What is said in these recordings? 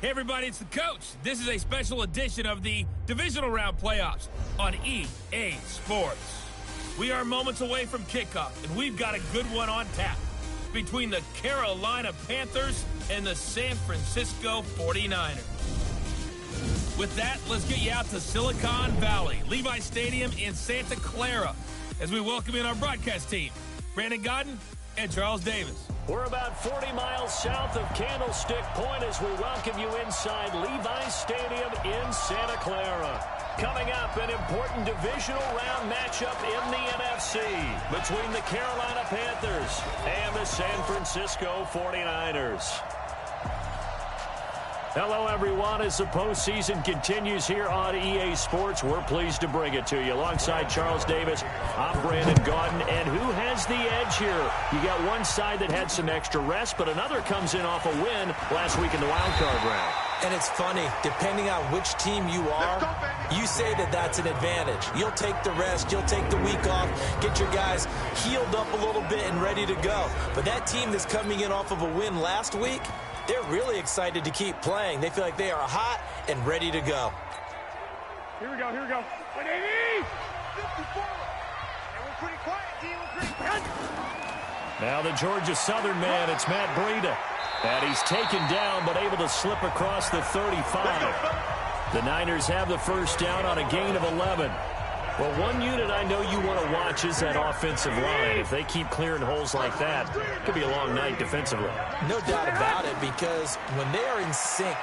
Hey everybody, it's the coach. This is a special edition of the Divisional Round Playoffs on EA Sports. We are moments away from kickoff, and we've got a good one on tap between the Carolina Panthers and the San Francisco 49ers. With that, let's get you out to Silicon Valley, Levi Stadium in Santa Clara, as we welcome in our broadcast team, Brandon Godden and Charles Davis. We're about 40 miles south of Candlestick Point as we welcome you inside Levi Stadium in Santa Clara. Coming up, an important divisional round matchup in the NFC between the Carolina Panthers and the San Francisco 49ers. Hello, everyone. As the postseason continues here on EA Sports, we're pleased to bring it to you. Alongside Charles Davis, I'm Brandon Godden. And who has the edge here? You got one side that had some extra rest, but another comes in off a win last week in the wild card round. And it's funny, depending on which team you are, you say that that's an advantage. You'll take the rest, you'll take the week off, get your guys healed up a little bit and ready to go. But that team that's coming in off of a win last week, they're really excited to keep playing. They feel like they are hot and ready to go. Here we go, here we go. 180! 54! And we're pretty quiet, D. We're pretty quiet. Now the Georgia Southern man, it's Matt Breida. And he's taken down, but able to slip across the 35. The Niners have the first down on a gain of 11. Well, one unit I know you want to watch is that offensive line. If they keep clearing holes like that, it could be a long night defensively. No doubt about it, because when they are in sync,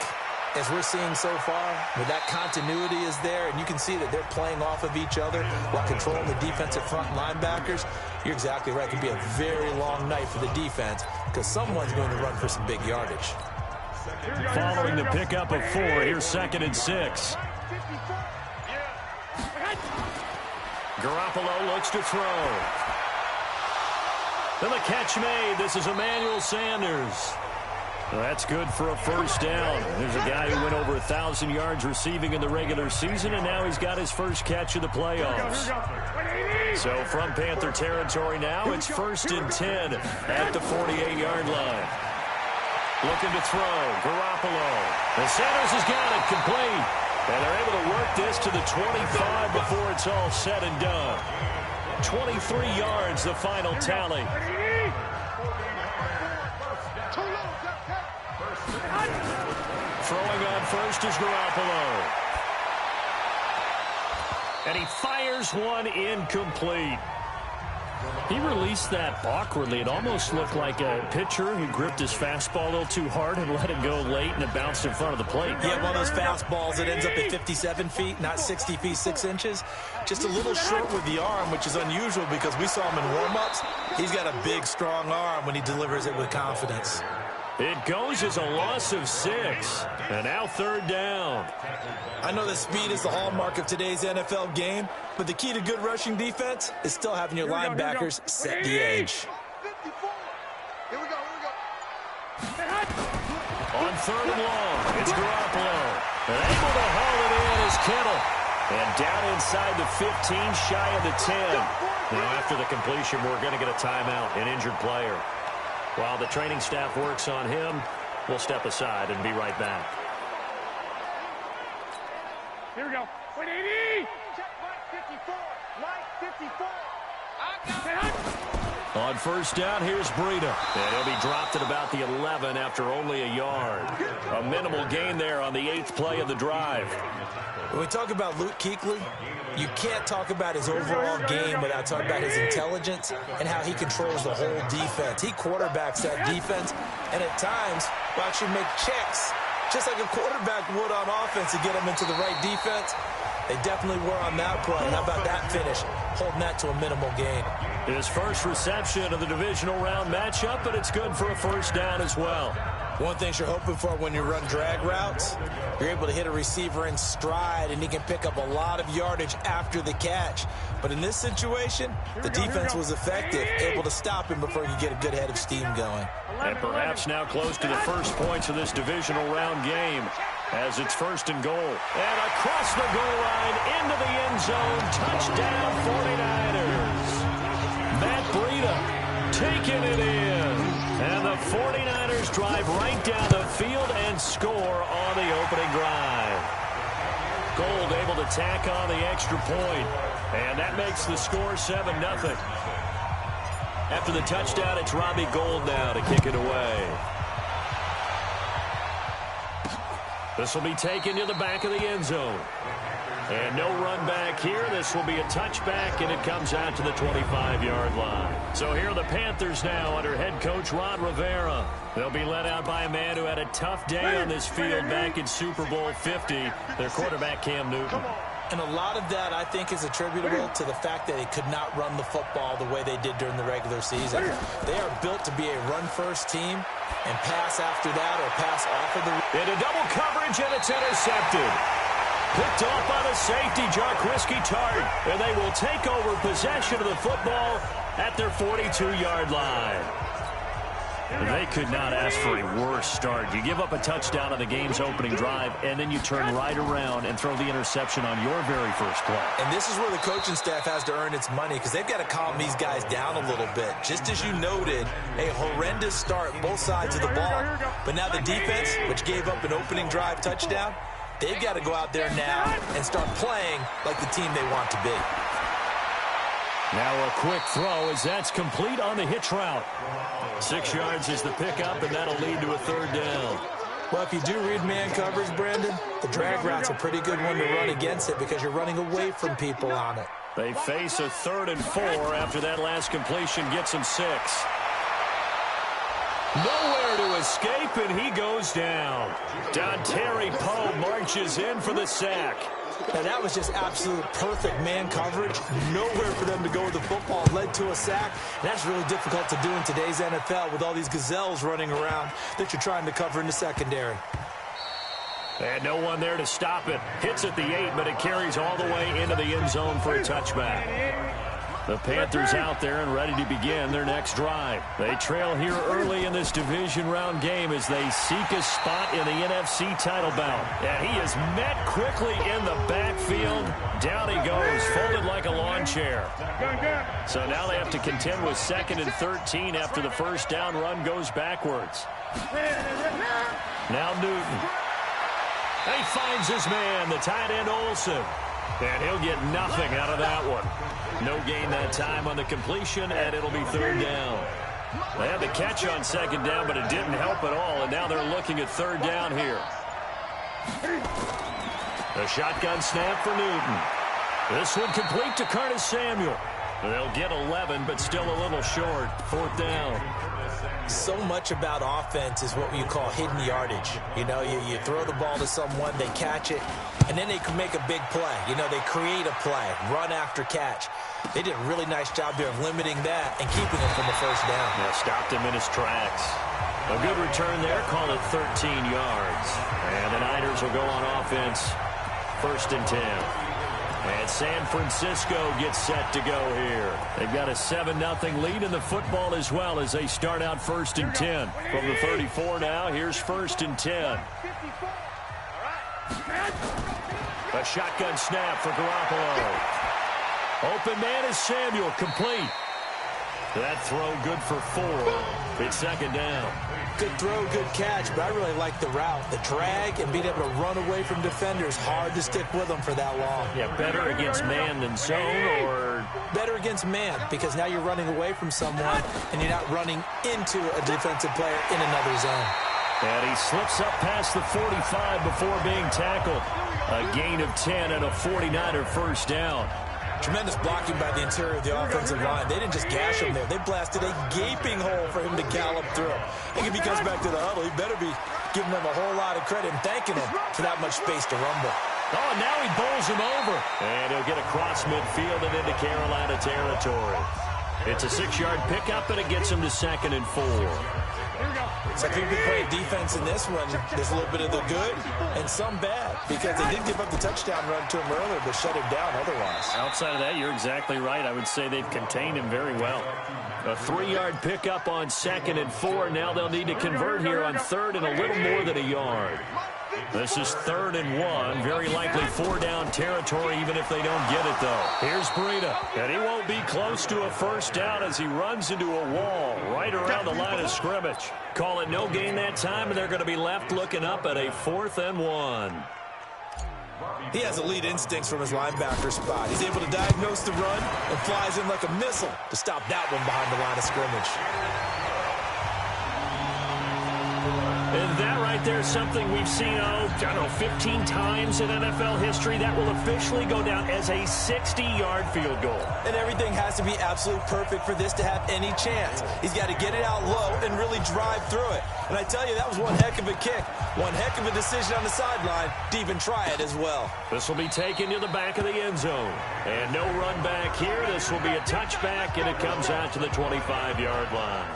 as we're seeing so far, where that continuity is there, and you can see that they're playing off of each other while controlling the defensive front linebackers, you're exactly right. It could be a very long night for the defense because someone's going to run for some big yardage. Following the pickup of 4, here's 2nd and 6. Garoppolo looks to throw. And the catch made. This is Emmanuel Sanders. Well, that's good for a first down. There's a guy who went over 1,000 yards receiving in the regular season, and now he's got his first catch of the playoffs. So from Panther territory now, it's 1st and 10 at the 48-yard line. Looking to throw. Garoppolo. And Sanders has got it complete. And they're able to work this to the 25 before it's all said and done. 23 yards, the final tally. Throwing on first is Garoppolo. And he fires one incomplete. He released that awkwardly. It almost looked like a pitcher who gripped his fastball a little too hard and let it go late, and it bounced in front of the plate. Yeah, one of those fastballs that ends up at 57 feet, not 60 feet, 6 inches. Just a little short with the arm, which is unusual because we saw him in warm-ups. He's got a big, strong arm when he delivers it with confidence. It goes as a loss of 6, and now 3rd down. I know that speed is the hallmark of today's NFL game, but the key to good rushing defense is still having your linebackers set the edge. Here we go, here we go. On 3rd and long, it's Garoppolo. And able to haul it in is Kittle. And down inside the 15, shy of the 10. Now after the completion, we're going to get a timeout, an injured player. While the training staff works on him, we'll step aside and be right back. Here we go. 180! Check line 54. Line 54. I got it. On 1st down, here's Breida. And he'll be dropped at about the 11 after only a yard. A minimal gain there on the 8th play of the drive. When we talk about Luke Kuechly, you can't talk about his overall game without talking about his intelligence and how he controls the whole defense. He quarterbacks that defense, and at times will actually make checks, just like a quarterback would on offense to get him into the right defense. They definitely were on that play. How about that finish? Holding that to a minimal gain. His first reception of the divisional round matchup, but it's good for a first down as well. One thing you're hoping for when you run drag routes, you're able to hit a receiver in stride, and he can pick up a lot of yardage after the catch. But in this situation, the defense was effective, able to stop him before you get a good head of steam going. And perhaps now close to the first points of this divisional round game as it's 1st and goal. And across the goal line into the end zone, touchdown 49ers. Matt Breida taking it in. And the 49ers drive right down the field and score on the opening drive. Gold able to tack on the extra point. And that makes the score 7-0. After the touchdown, it's Robbie Gould now to kick it away. This will be taken to the back of the end zone. And no run back here. This will be a touchback, and it comes out to the 25-yard line. So here are the Panthers now under head coach Ron Rivera. They'll be led out by a man who had a tough day on this field back in Super Bowl 50, their quarterback Cam Newton. And a lot of that, I think, is attributable to the fact that they could not run the football the way they did during the regular season. They are built to be a run-first team, and pass after that or pass off of the... Into double coverage, and it's intercepted. Picked off by the safety, Jarquiski Tart, and they will take over possession of the football at their 42-yard line. They could not ask for a worse start. You give up a touchdown on the game's opening drive, and then you turn right around and throw the interception on your very first play. And this is where the coaching staff has to earn its money, because they've got to calm these guys down a little bit. Just as you noted, a horrendous start both sides of the ball. But now the defense, which gave up an opening drive touchdown, they've got to go out there now and start playing like the team they want to be. Now a quick throw as that's complete on the hitch route. 6 yards is the pickup, and that'll lead to a third down. Well, if you do read man coverage, Brandon, the drag route's a pretty good one to run against it because you're running away from people on it. They face a 3rd and 4 after that last completion gets them 6. Nowhere to escape, and he goes down. Dontari Poe marches in for the sack. Now, that was just absolute perfect man coverage. Nowhere for them to go with the football. Led to a sack. And that's really difficult to do in today's NFL with all these gazelles running around that you're trying to cover in the secondary. And no one there to stop it. Hits at the 8, but it carries all the way into the end zone for a touchback. The Panthers out there and ready to begin their next drive. They trail here early in this division round game as they seek a spot in the NFC title bout. And he is met quickly in the backfield. Down he goes, folded like a lawn chair. So now they have to contend with 2nd and 13 after the first down run goes backwards. Now Newton. He finds his man, the tight end Olsen. And he'll get nothing out of that one. No gain that time on the completion, and it'll be 3rd down. They had the catch on 2nd down, but it didn't help at all, and now they're looking at 3rd down here. The shotgun snap for Newton. This one complete to Curtis Samuel. They'll get 11, but still a little short. 4th down. So much about offense is what you call hidden yardage. You know, you throw the ball to someone, they catch it, and then they can make a big play. You know, they create a play, run after catch. They did a really nice job there of limiting that and keeping him from the first down. Yeah, stopped him in his tracks. A good return there, call it 13 yards. And the Niners will go on offense, 1st and 10. And San Francisco gets set to go here. They've got a 7-0 lead in the football as well as they start out 1st and 10. From the 34 now, here's 1st and 10. A shotgun snap for Garoppolo. Open man is Samuel, complete. That throw good for 4. It's 2nd down. Good throw, good catch, but I really like the route. The drag and being able to run away from defenders. Hard to stick with them for that long. Yeah, better against man than zone, or... Better against man, because now you're running away from someone and you're not running into a defensive player in another zone. And he slips up past the 45 before being tackled. A gain of 10 and a 49er first down. Tremendous blocking by the interior of the offensive line. They didn't just gash him there. They blasted a gaping hole for him to gallop through. I think if he comes back to the huddle, he better be giving them a whole lot of credit and thanking him for that much space to rumble. Oh, now he bowls him over. And he'll get across midfield and into Carolina territory. It's a 6-yard pickup, and it gets him to 2nd and 4. So if you can play defense in this one, there's a little bit of the good and some bad, because they did give up the touchdown run to him earlier, but shut him down otherwise. Outside of that, you're exactly right. I would say they've contained him very well. A 3-yard pickup on 2nd and 4. Now they'll need to convert here on 3rd and a little more than a yard. This is 3rd and 1. Very likely 4-down territory even if they don't get it, though. Here's Breida. And he won't be close to a first down as he runs into a wall right around the line of scrimmage. Call it no gain that time, and they're going to be left looking up at a 4th and 1. He has elite instincts from his linebacker spot. He's able to diagnose the run and flies in like a missile to stop that one behind the line of scrimmage. And that right there is something we've seen, I don't know, 15 times in NFL history. That will officially go down as a 60-yard field goal. And everything has to be absolutely perfect for this to have any chance. He's got to get it out low and really drive through it. And I tell you, that was one heck of a kick. One heck of a decision on the sideline to even try it as well. This will be taken to the back of the end zone. And no run back here. This will be a touchback, and it comes out to the 25-yard line.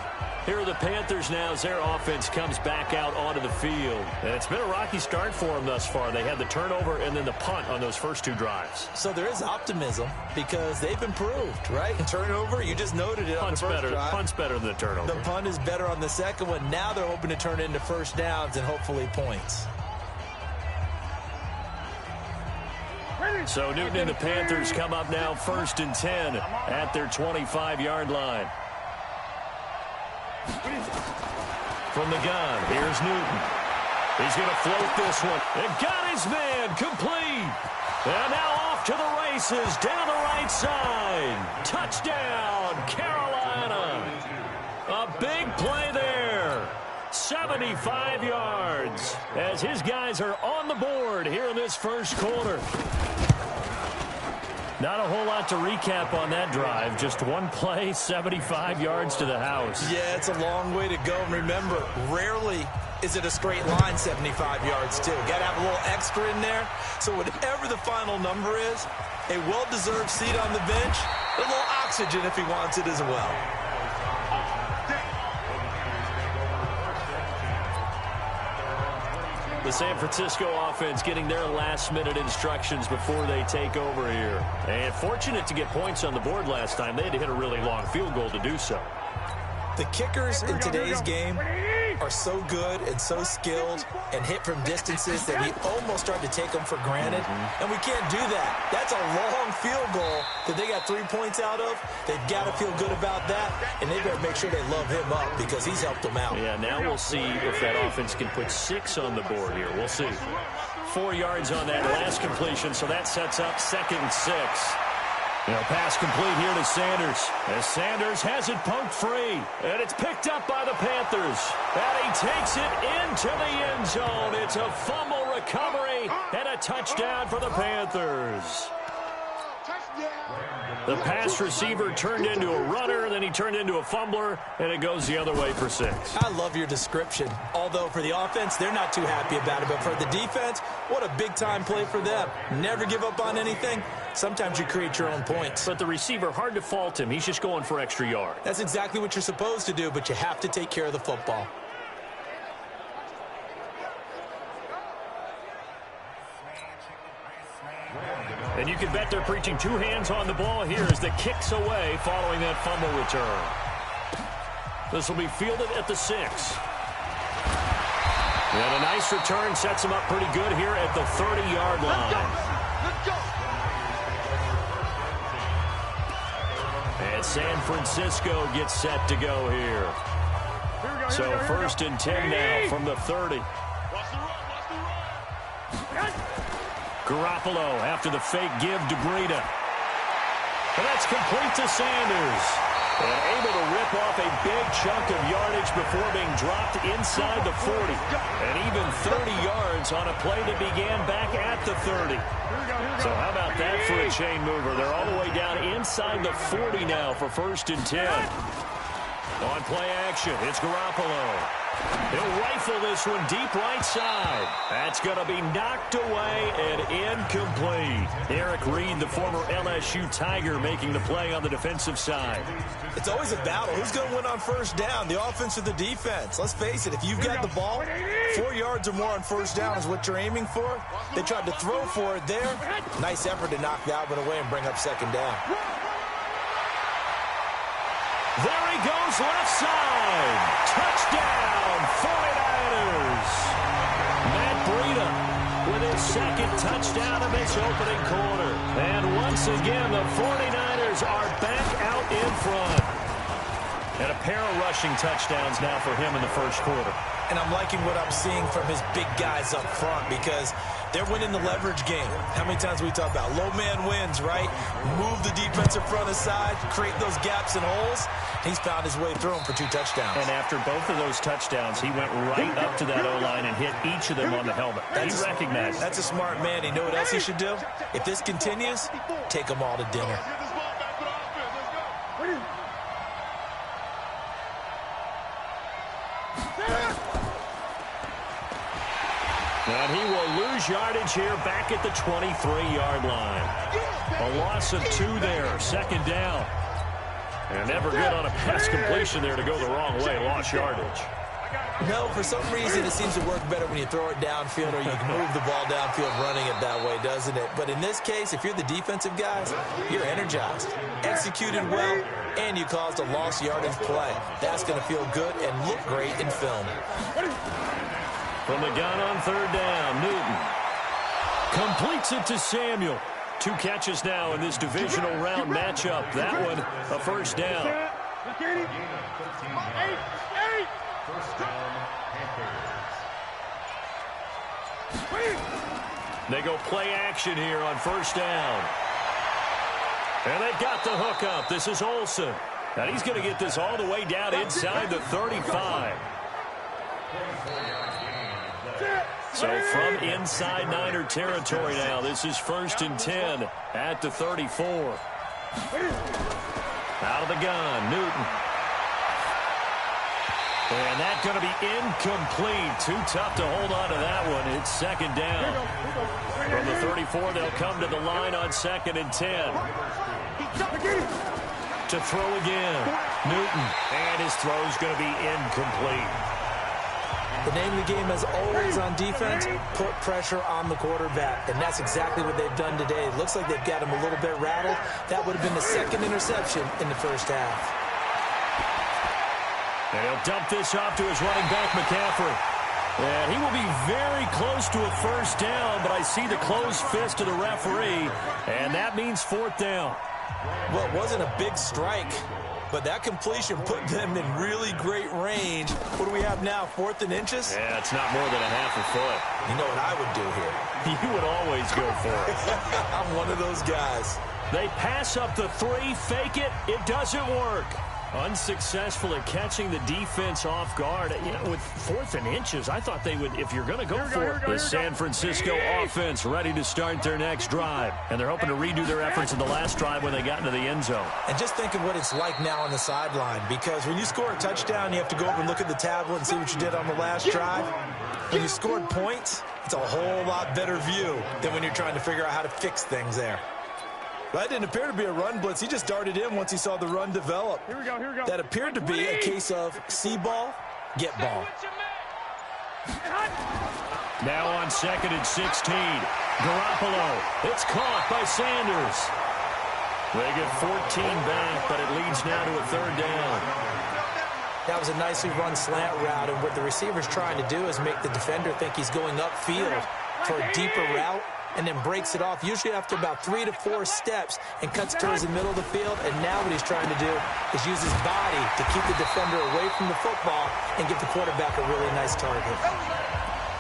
Here are the Panthers now as their offense comes back out onto the field. And it's been a rocky start for them thus far. They had the turnover and then the punt on those first 2 drives. So there is optimism because they've improved, right? And turnover, you just noted it on the first drive. Punt's better than the turnover. The punt is better on the second one. Now they're hoping to turn it into first downs and hopefully points. So Newton and the Panthers come up now 1st and 10 at their 25-yard line. From the gun, here's Newton. He's going to float this one. And got his man complete. And now off to the races down the right side. Touchdown, Carolina. A big play there. 75 yards as his guys are on the board here in this first quarter. Not a whole lot to recap on that drive. Just one play, 75 yards to the house. Yeah, it's a long way to go. And remember, rarely is it a straight line 75 yards, too. Got to have a little extra in there. So whatever the final number is, a well-deserved seat on the bench, a little oxygen if he wants it as well. The San Francisco offense getting their last-minute instructions before they take over here. And fortunate to get points on the board last time. They had to hit a really long field goal to do so. The kickers in today's game are so good and so skilled and hit from distances that we almost start to take them for granted. And we can't do that. That's a long field goal that they got 3 points out of. They've got to feel good about that, and they better make sure they love him up because he's helped them out. Yeah, now we'll see if that offense can put 6 on the board here. We'll see. 4 yards on that last completion, so that sets up 2nd and 6. Pass complete here to Sanders. As Sanders has it poked free. And it's picked up by the Panthers. And he takes it into the end zone. It's a fumble recovery and a touchdown for the Panthers. The pass receiver turned into a runner, then he turned into a fumbler, and it goes the other way for 6. I love your description. Although for the offense, they're not too happy about it. But for the defense, what a big-time play for them. Never give up on anything. Sometimes you create your own points. But the receiver, hard to fault him. He's just going for extra yard. That's exactly what you're supposed to do, but you have to take care of the football. And you can bet they're preaching 2 hands on the ball here as the kick's away following that fumble return. This will be fielded at the 6. And a nice return sets him up pretty good here at the 30-yard line. Let's go. And San Francisco gets set to go here. So 1st and 10 now from the 30. Garoppolo after the fake give to Breida. And that's complete to Sanders. And able to rip off a big chunk of yardage before being dropped inside the 40. And even 30 yards on a play that began back at the 30. So how about that for a chain mover? They're all the way down inside the 40 now for 1st and 10. On play action, it's Garoppolo. He'll rifle this one deep right side. That's going to be knocked away and incomplete. Eric Reed, the former LSU Tiger, making the play on the defensive side. It's always a battle. Who's going to win on 1st down, the offense or the defense? Let's face it, if you've got the ball, 4 yards or more on 1st down is what you're aiming for. They tried to throw for it there. Nice effort to knock that one away and bring up 2nd down. There he goes, left side. Touchdown, 49ers. Matt Breida with his second touchdown of this opening quarter. And once again, the 49ers are back out in front. And a pair of rushing touchdowns now for him in the first quarter. And I'm liking what I'm seeing from his big guys up front because they're winning the leverage game. How many times we talk about low man wins, right? Move the defensive front aside, create those gaps and holes. He's found his way through them for 2 touchdowns. And after both of those touchdowns, he went right up to that O-line and hit each of them on the helmet. He recognized it. That's a smart man. You know what else he should do? If this continues, take them all to dinner. And he will lose yardage here back at the 23-yard line. A loss of 2 there, second down. And never good on a pass completion there to go the wrong way, lost yardage. No, for some reason it seems to work better when you throw it downfield or you can move the ball downfield running it that way, doesn't it? But in this case, if you're the defensive guys, you're energized, executed well, and you caused a lost yardage play. That's going to feel good and look great in film. From the gun on third down, Newton completes it to Samuel. 2 catches now in this divisional round matchup. That one, a first down. They go play action here on first down. And they've got the hook up. This is Olsen. And he's going to get this all the way down inside the 35. So from inside Niner territory now, this is 1st and 10 at the 34. Out of the gun, Newton. And that's going to be incomplete. Too tough to hold on to that one. It's second down. From the 34, they'll come to the line on 2nd and 10. To throw again, Newton. And his throw's going to be incomplete. The name of the game, as always on defense, put pressure on the quarterback. And that's exactly what they've done today. It looks like they've got him a little bit rattled. That would have been the 2nd interception in the first half. And he'll dump this off to his running back, McCaffrey. And he will be very close to a first down, but I see the closed fist of the referee, and that means 4th down. Well, it wasn't a big strike, but that completion put them in really great range. What do we have now, 4th and inches? Yeah, it's not more than a half a foot. You know what I would do here? You would always go for it. I'm one of those guys. They pass up the 3, fake it. It doesn't work. Unsuccessful at catching the defense off guard. You know, with 4th and inches, I thought they would, if you're going to go for it. The San Francisco offense ready to start their next drive. And they're hoping to redo their efforts in the last drive when they got into the end zone. And just think of what it's like now on the sideline. Because when you score a touchdown, you have to go over and look at the tablet and see what you did on the last drive. When you scored points, it's a whole lot better view than when you're trying to figure out how to fix things there. That didn't appear to be a run blitz. He just darted in once he saw the run develop. Here we go. That appeared to be a case of see ball, get ball. Now on 2nd and 16. Garoppolo. It's caught by Sanders. They get 14 back, but it leads now to a 3rd down. That was a nicely run slant route, and what the receiver's trying to do is make the defender think he's going upfield for a deeper route, and then breaks it off, usually after about 3 to 4 steps, and cuts towards the middle of the field. And now what he's trying to do is use his body to keep the defender away from the football and give the quarterback a really nice target.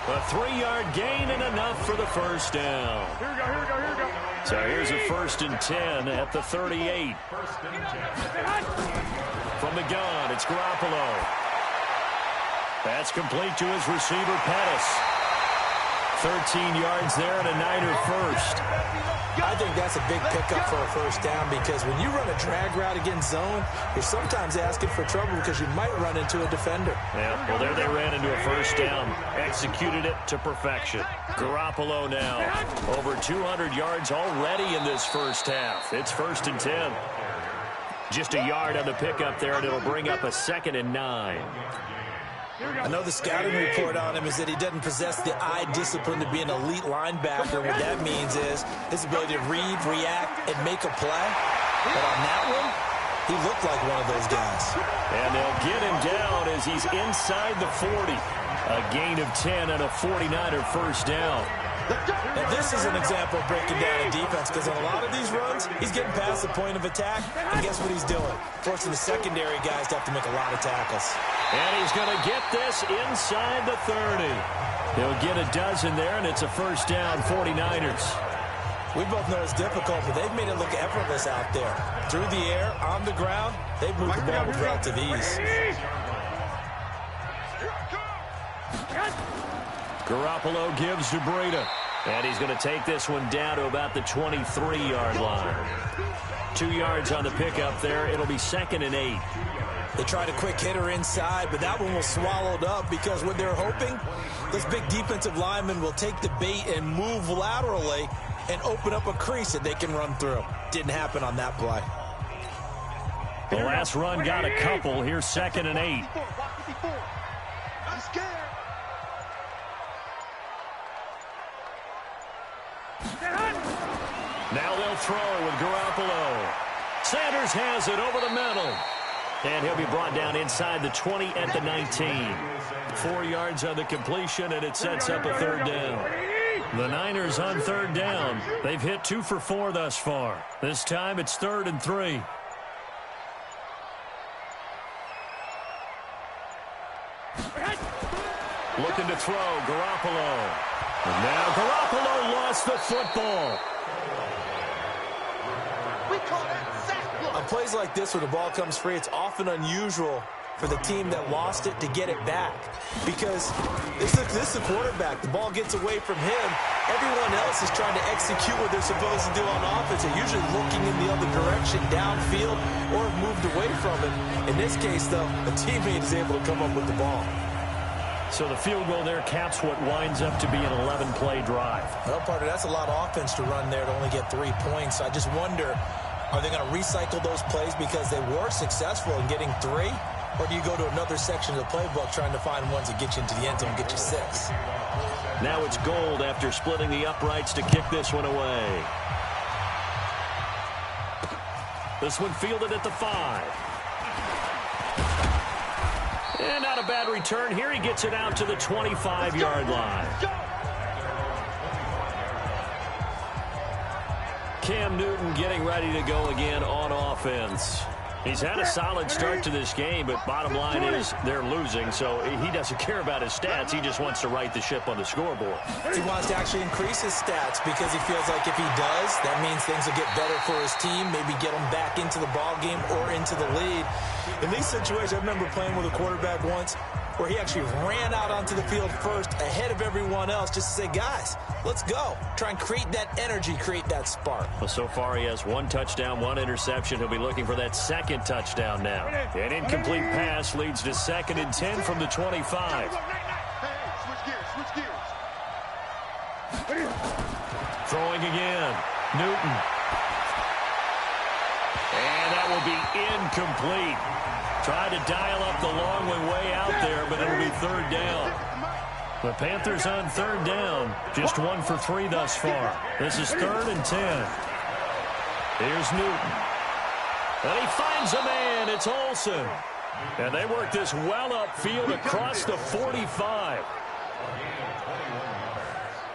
A 3-yard gain and enough for the first down. Here we go. So here's a 1st and 10 at the 38. From the gun, it's Garoppolo. That's complete to his receiver, Pettis. 13 yards there and a Niner first. I think that's a big pickup for a first down, because when you run a drag route against zone, you're sometimes asking for trouble because you might run into a defender. Yeah, well, there they ran into a first down. Executed it to perfection. Garoppolo now. Over 200 yards already in this first half. It's 1st and 10. Just a yard on the pickup there, and it'll bring up a 2nd and 9. I know the scouting report on him is that he doesn't possess the eye discipline to be an elite linebacker. What that means is his ability to read, react, and make a play. But on that one, He looked like one of those guys. And they'll get him down as he's inside the 40. A gain of 10 and a 49er first down. Now, this is an example of breaking down a defense, because in a lot of these runs, he's getting past the point of attack, and guess what he's doing? Forcing the secondary guys to have to make a lot of tackles. And he's going to get this inside the 30. He'll get a dozen there, and it's a first down, 49ers. We both know it's difficult, but they've made it look effortless out there. Through the air, on the ground, they've moved the ball with relative ease. Garoppolo gives to Breida. And he's going to take this one down to about the 23-yard line. 2 yards on the pickup there. It'll be 2nd and 8. They tried a quick hitter inside, but that one was swallowed up because what they're hoping, those big defensive linemen will take the bait and move laterally and open up a crease that they can run through. Didn't happen on that play. The last run got a couple. Here's 2nd and 8. I'm scared. Now they'll throw with Garoppolo. Sanders has it over the middle. And he'll be brought down inside the 20 at the 19. 4 yards on the completion, and it sets up a 3rd down. The Niners on 3rd down. They've hit 2 for 4 thus far. This time it's 3rd and 3. Looking to throw, Garoppolo. And now Garoppolo lost the football. On plays like this where the ball comes free, it's often unusual for the team that lost it to get it back. Because this is the quarterback. The ball gets away from him. Everyone else is trying to execute what they're supposed to do on offense. They're usually looking in the other direction, downfield, or have moved away from it. In this case, though, a teammate is able to come up with the ball. So the field goal there caps what winds up to be an 11-play drive. Well, partner, that's a lot of offense to run there to only get 3 points. So I just wonder, are they going to recycle those plays because they were successful in getting 3? Or do you go to another section of the playbook trying to find ones that get you into the end zone and get you 6? Now it's Gold after splitting the uprights to kick this one away. This one fielded at the 5. And not a bad return here. He gets it out to the 25-yard line. Cam Newton getting ready to go again on offense. He's had a solid start to this game, but bottom line is they're losing, so he doesn't care about his stats. He just wants to right the ship on the scoreboard. He wants to actually increase his stats because he feels like if he does, that means things will get better for his team, maybe get him back into the ball game or into the lead. In these situations, I remember playing with a quarterback once where he actually ran out onto the field first ahead of everyone else just to say, guys, let's go. Try and create that energy, create that spark. Well, so far he has 1 touchdown, 1 interception. He'll be looking for that 2nd touchdown now. An incomplete pass leads to 2nd and 10 from the 25. Switch gears. Throwing again. Newton. And that will be incomplete. Tried to dial up the long way out there, but it'll be 3rd down. The Panthers on 3rd down. Just 1 for 3 thus far. This is 3rd and 10. Here's Newton. And he finds a man. It's Olsen. And they work this well upfield across the 45.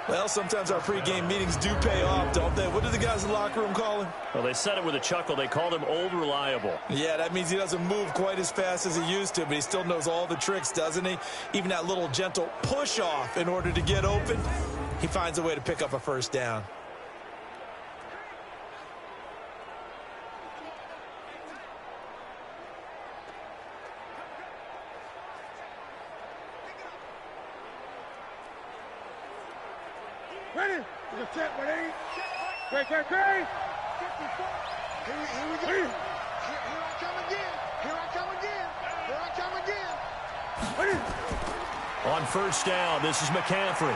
Well, sometimes our pregame meetings do pay off, don't they? What do the guys in the locker room call him? Well, they said it with a chuckle. They called him Old Reliable. Yeah, that means he doesn't move quite as fast as he used to, but he still knows all the tricks, doesn't he? Even that little gentle push-off in order to get open, he finds a way to pick up a 1st down. Ready? Check, ready? Great. Here we go. Here I come again. On 1st down, this is McCaffrey.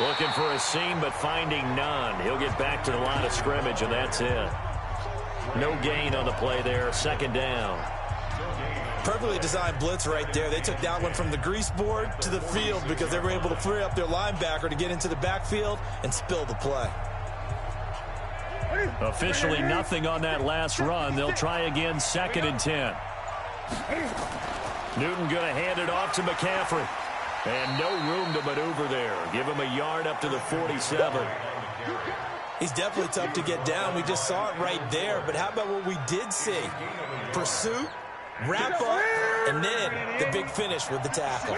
Looking for a seam, but finding none. He'll get back to the line of scrimmage, and that's it. No gain on the play there. 2nd down. Perfectly designed blitz right there. They took that one from the grease board to the field because they were able to free up their linebacker to get into the backfield and spill the play. Officially nothing on that last run. They'll try again 2nd and 10. Newton going to hand it off to McCaffrey. And no room to maneuver there. Give him a yard up to the 47. He's definitely tough to get down. We just saw it right there. But how about what we did see? Pursuit, wrap up, and then the big finish with the tackle.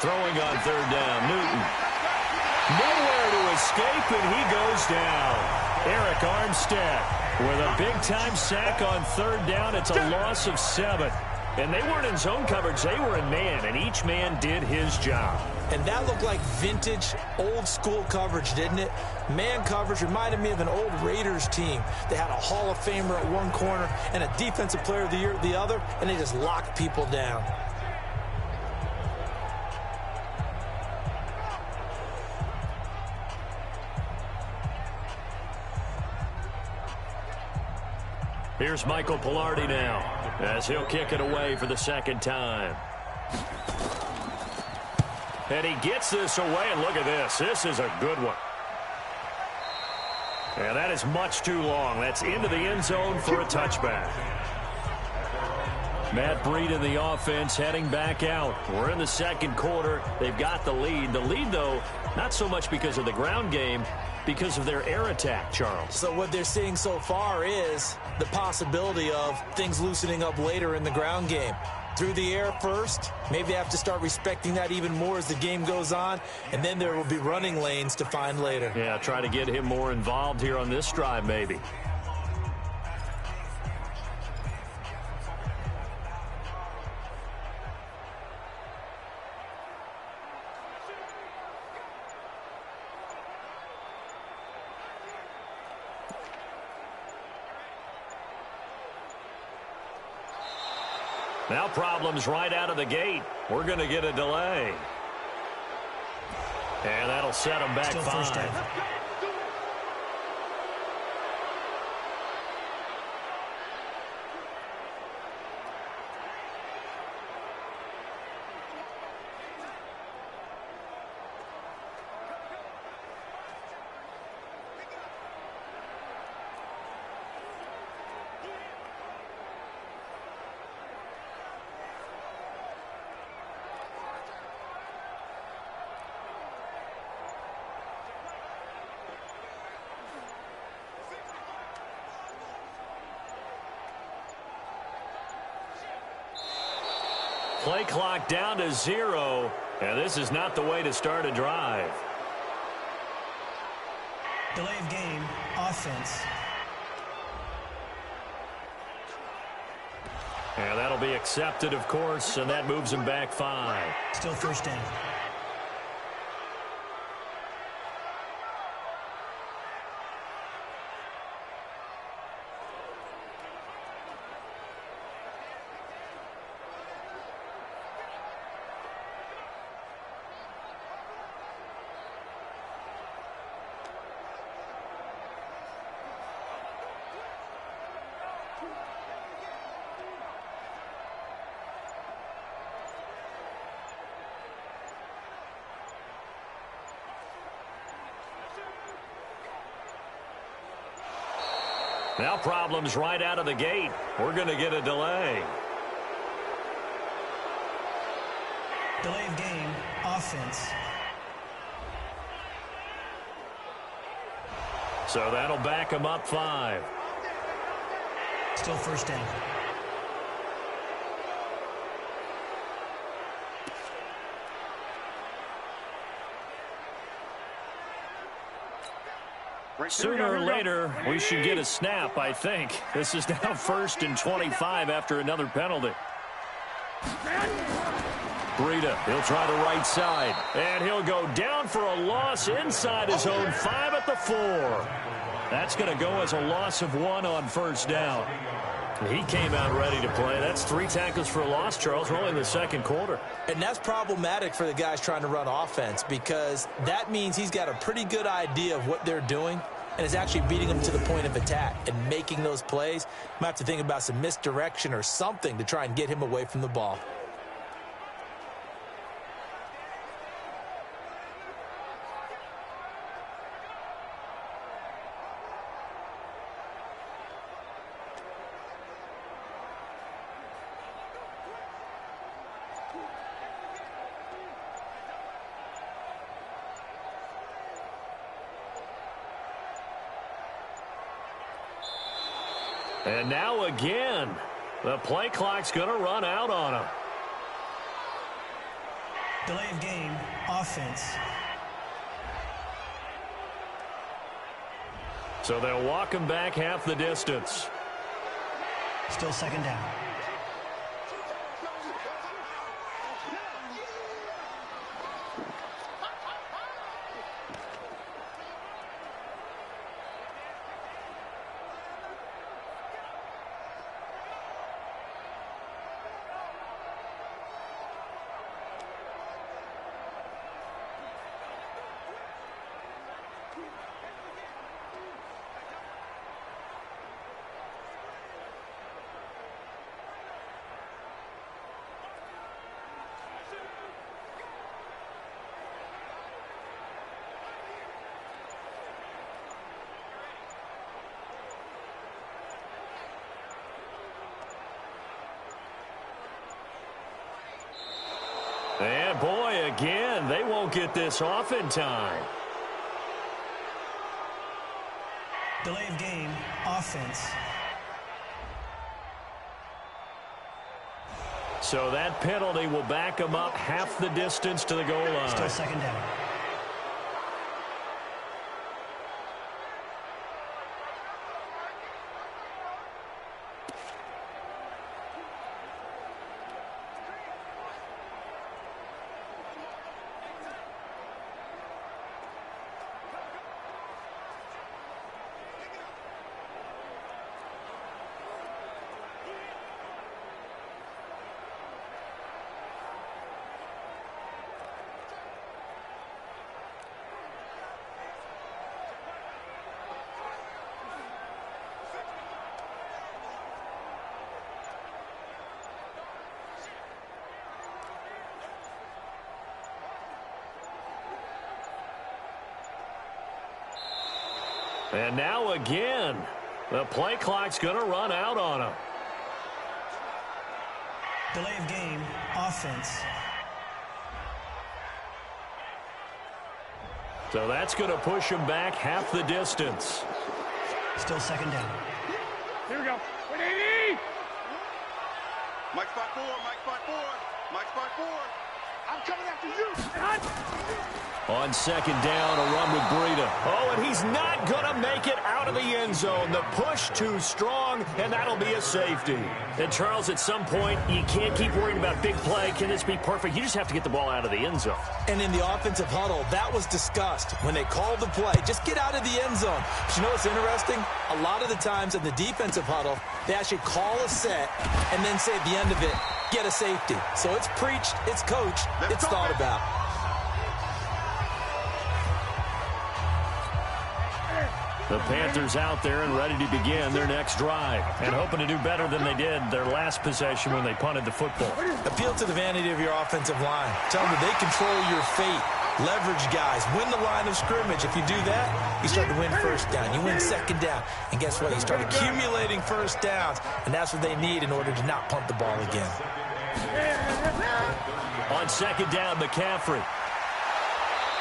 Throwing on 3rd down, Newton. Nowhere to escape, and he goes down. Eric Armstead with a big-time sack on 3rd down. It's a loss of 7. And they weren't in zone coverage. They were in man, and each man did his job. And that looked like vintage, old-school coverage, didn't it? Man coverage reminded me of an old Raiders team. They had a Hall of Famer at one corner and a Defensive Player of the Year at the other, and they just locked people down. Here's Michael Pilardi now, as he'll kick it away for the 2nd time. And he gets this away, and look at this. This is a good one. And that is much too long. That's into the end zone for a touchback. Matt Breed in the offense heading back out. We're in the 2nd quarter. They've got the lead. The lead, though, not so much because of the ground game, because of their air attack, Charles. So what they're seeing so far is the possibility of things loosening up later in the ground game. Through the air first, maybe they have to start respecting that even more as the game goes on, and then there will be running lanes to find later. Yeah, try to get him more involved here on this drive, maybe. Now problems right out of the gate. We're going to get a delay. And that'll set them back 5. Play clock down to 0, and this is not the way to start a drive. Delay of game, offense. And that'll be accepted, of course, and that moves him back 5. Still 1st down. Now problems right out of the gate. We're going to get a delay. Delay of game, offense. So that'll back him up 5. Still 1st down. Sooner or later, we should get a snap, I think. This is now 1st and 25 after another penalty. Breida, he'll try the right side. And he'll go down for a loss inside his own 5 at the 4. That's going to go as a loss of 1 on 1st down. He came out ready to play. That's 3 tackles for a loss, Charles. We're only in the 2nd quarter. And that's problematic for the guys trying to run offense because that means he's got a pretty good idea of what they're doing and is actually beating them to the point of attack and making those plays. Might have to think about some misdirection or something to try and get him away from the ball. And now again, the play clock's going to run out on him. Delay of game, offense. So they'll walk him back half the distance. Still second down. And boy, again, they won't get this off in time. Delay of game, offense. So that penalty will back them up half the distance to the goal line. Still second down. And now again, the play clock's going to run out on him. Delay of game, offense. So that's going to push him back half the distance. Still second down. Here we go. 180! Mike spot 4, Mike spot 4, Mike spot 4. I'm coming after you. On second down, a run with Breida. Oh, and he's not going to make it out of the end zone. The push too strong, and that'll be a safety. And, Charles, at some point, you can't keep worrying about big play. Can this be perfect? You just have to get the ball out of the end zone. And in the offensive huddle, that was discussed when they called the play. Just get out of the end zone. But you know what's interesting? A lot of the times in the defensive huddle, they actually call a set and then say at the end of it, get a safety. So it's preached, it's coached, it's thought about. The Panthers out there and ready to begin their next drive and hoping to do better than they did their last possession when they punted the football. Appeal to the vanity of your offensive line. Tell them that they control your fate. Leverage guys. Win the line of scrimmage. If you do that, you start to win first down. You win second down. And guess what? You start accumulating first downs. And that's what they need in order to not punt the ball again. On second down, McCaffrey.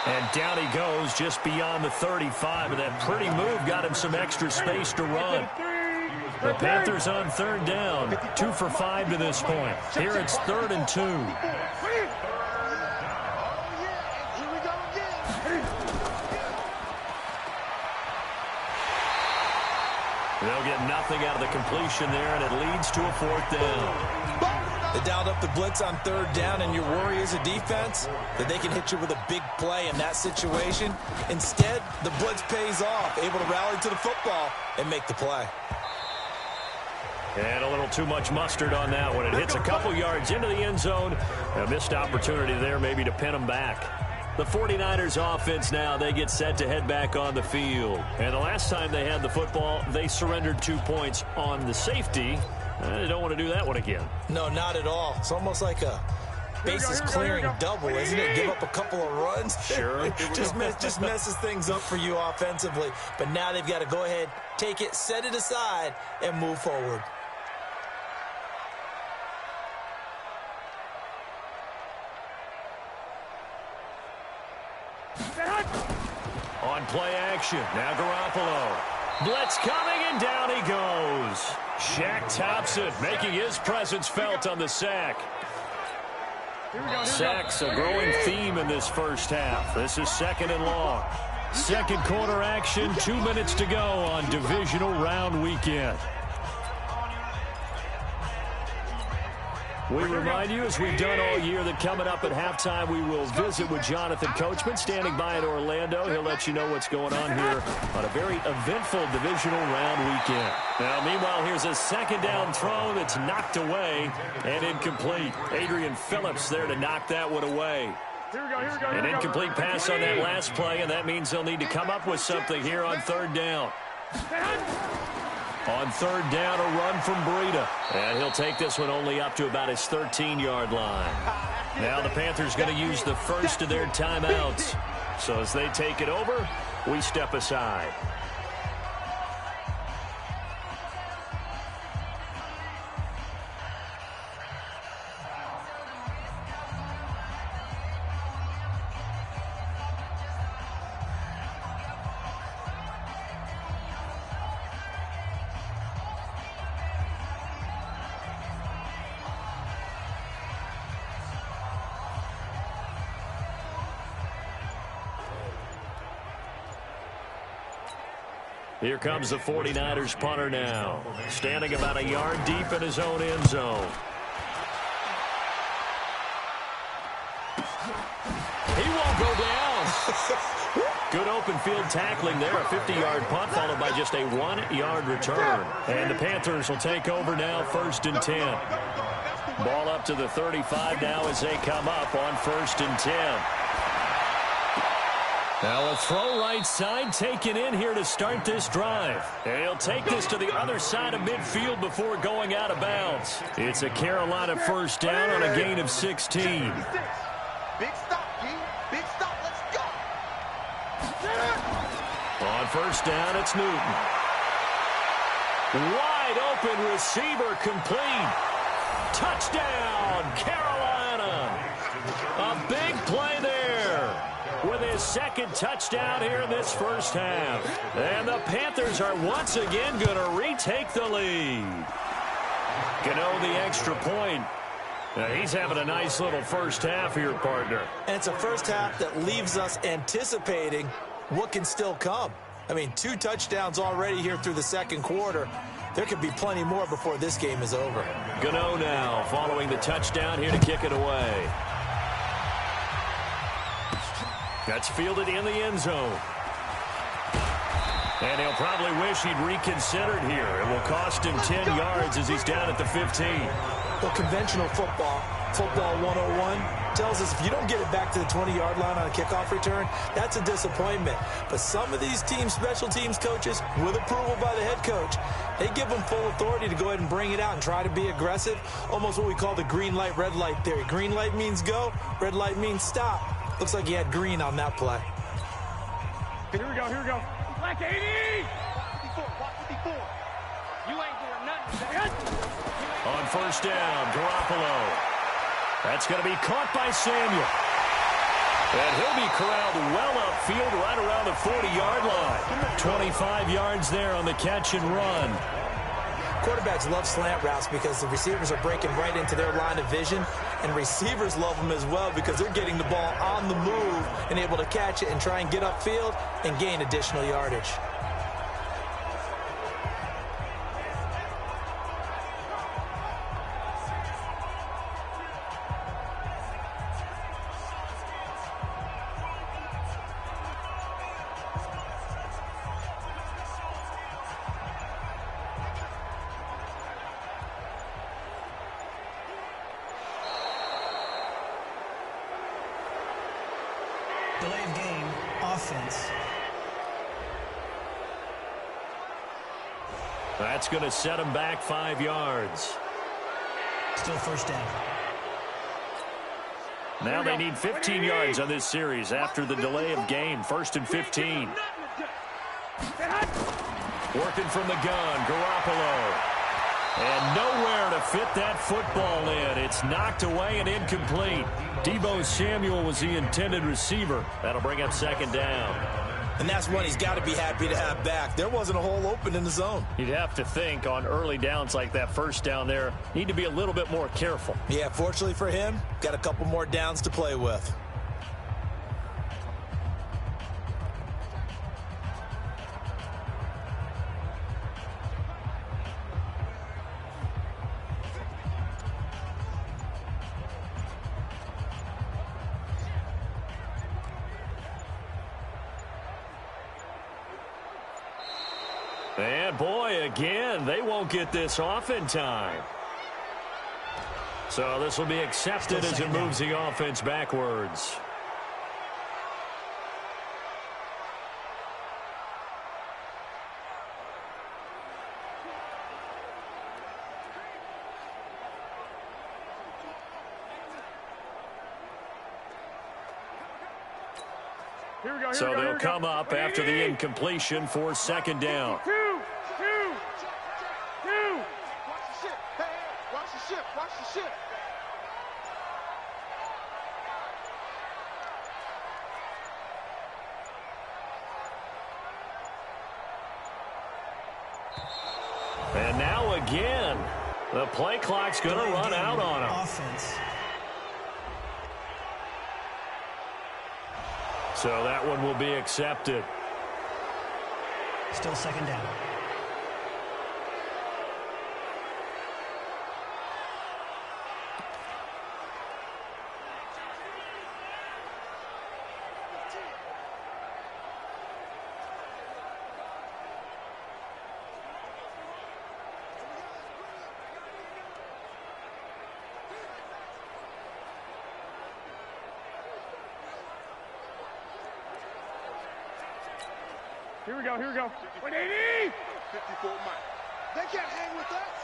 And down he goes just beyond the 35. And that pretty move got him some extra space to run. The Panthers on third down. 2 for 5 to this point. Here it's 3rd and 2. They'll get nothing out of the completion there, and it leads to a 4th down. They dialed up the blitz on third down, and your worry as a defense that they can hit you with a big play in that situation. Instead, the blitz pays off, able to rally to the football and make the play. And a little too much mustard on that one. It hits a couple yards into the end zone. A missed opportunity there maybe to pin them back. The 49ers offense now, they get set to head back on the field. And the last time they had the football, they surrendered 2 points on the safety. They don't want to do that one again. No, not at all. It's almost like a bases clearing double, isn't it? Give up a couple of runs. Sure. just messes things up for you offensively. But now they've got to go ahead, take it, set it aside, and move forward. On play action, now Garoppolo. Blitz coming, and And down he goes. Shaq Thompson making his presence felt on the sack. Sacks a growing theme in this first half. This is 2nd and long. Second quarter action, 2 minutes to go on divisional round weekend. We remind you, as we've done all year, that coming up at halftime, we will visit with Jonathan Coachman, standing by in Orlando. He'll let you know what's going on here on a very eventful divisional round weekend. Now, meanwhile, here's a 2nd down throw that's knocked away and incomplete. Adrian Phillips there to knock that one away. An incomplete pass on that last play, and that means they'll need to come up with something here on 3rd down. On 3rd down, a run from Breida. And he'll take this one only up to about his 13-yard line. Now the Panthers going to use the first of their timeouts. So as they take it over, we step aside. Here comes the 49ers punter now, standing about a yard deep in his own end zone. He won't go down. Good open field tackling there. A 50-yard punt followed by just a 1-yard return. And the Panthers will take over now, 1st and 10. Ball up to the 35 now as they come up on 1st and 10. Now a throw right side taken in here to start this drive. And he'll take this to the other side of midfield before going out of bounds. It's a Carolina 1st down on a gain of 16. Big stop, G. Big stop. Let's go. On 1st down, it's Newton. Wide open receiver complete. Touchdown, Carolina. A big play there with his 2nd touchdown here in this first half. And the Panthers are once again going to retake the lead. Gano the extra point. Now he's having a nice little first half here, partner. And it's a first half that leaves us anticipating what can still come. I mean, 2 touchdowns already here through the 2nd quarter. There could be plenty more before this game is over. Gano now following the touchdown here to kick it away. That's fielded in the end zone. And he'll probably wish he'd reconsidered here. It will cost him 10 yards as he's down at the 15. Well, conventional football 101, tells us if you don't get it back to the 20-yard line on a kickoff return, that's a disappointment. But some of these teams, special teams coaches, with approval by the head coach, they give them full authority to go ahead and bring it out and try to be aggressive. Almost what we call the green light, red light theory. Green light means go, red light means stop. Looks like he had green on that play. Here we go. Black 80! 54. You ain't doing nothing. On 1st down, Garoppolo. That's going to be caught by Samuel. And he'll be corralled well upfield right around the 40-yard line. 25 yards there on the catch and run. Quarterbacks love slant routes because the receivers are breaking right into their line of vision, and receivers love them as well because they're getting the ball on the move and able to catch it and try and get upfield and gain additional yardage. Delay of game, offense. That's going to set him back 5 yards. Still 1st down. Now they need 15 yards on this series after the delay of game. 1st and 15. Working from the gun, Garoppolo. And nowhere to fit that football in. It's knocked away and incomplete. Deebo Samuel was the intended receiver. That'll bring up 2nd down. And that's one he's got to be happy to have back. There wasn't a hole open in the zone. You'd have to think on early downs like that first down there, need to be a little bit more careful. Yeah, fortunately for him, got a couple more downs to play with. And boy, again, they won't get this off in time. So this will be accepted as it moves the offense backwards. So they'll come up after the incompletion for second down. Two. Watch the ship. Hey, watch the ship. Watch the ship. And now again, the play clock's going to run out on them. Offense. So that one will be accepted. Still second down. Here we go. 180. 54 Mike. They can't hang with us.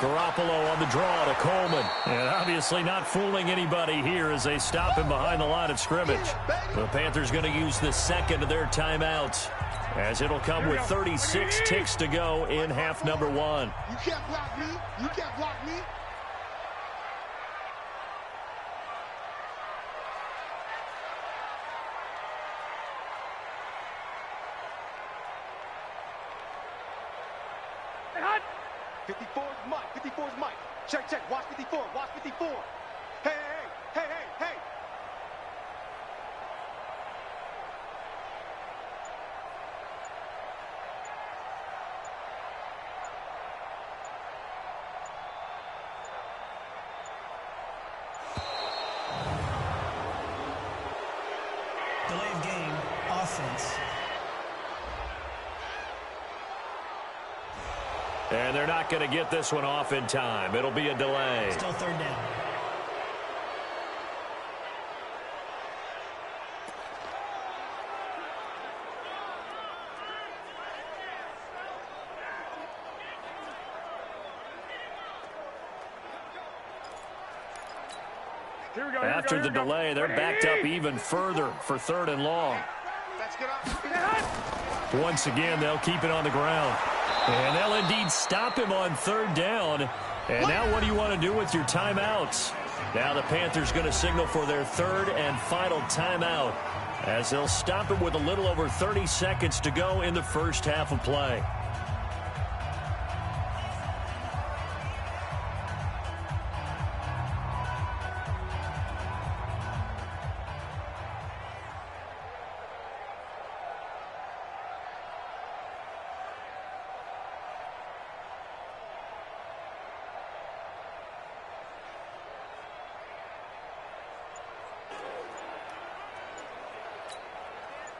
Garoppolo on the draw to Coleman. And obviously not fooling anybody here as they stop him behind the line of scrimmage. The Panthers going to use the second of their timeouts, as it'll come with 36 ticks to go in half number one. You can't block me. You can't block me. Hot. 54 is Mike. 54 is Mike. Check. Watch 54. Watch 54. Hey. Delay of game. Offense. And they're not going to get this one off in time. It'll be a delay. Still third down. After the delay, they're backed up even further for third and long. Let's get up. Once again, they'll keep it on the ground. And they'll indeed stop him on third down. And now what do you want to do with your timeouts? Now the Panthers going to signal for their third and final timeout, as they'll stop him with a little over 30 seconds to go in the first half of play.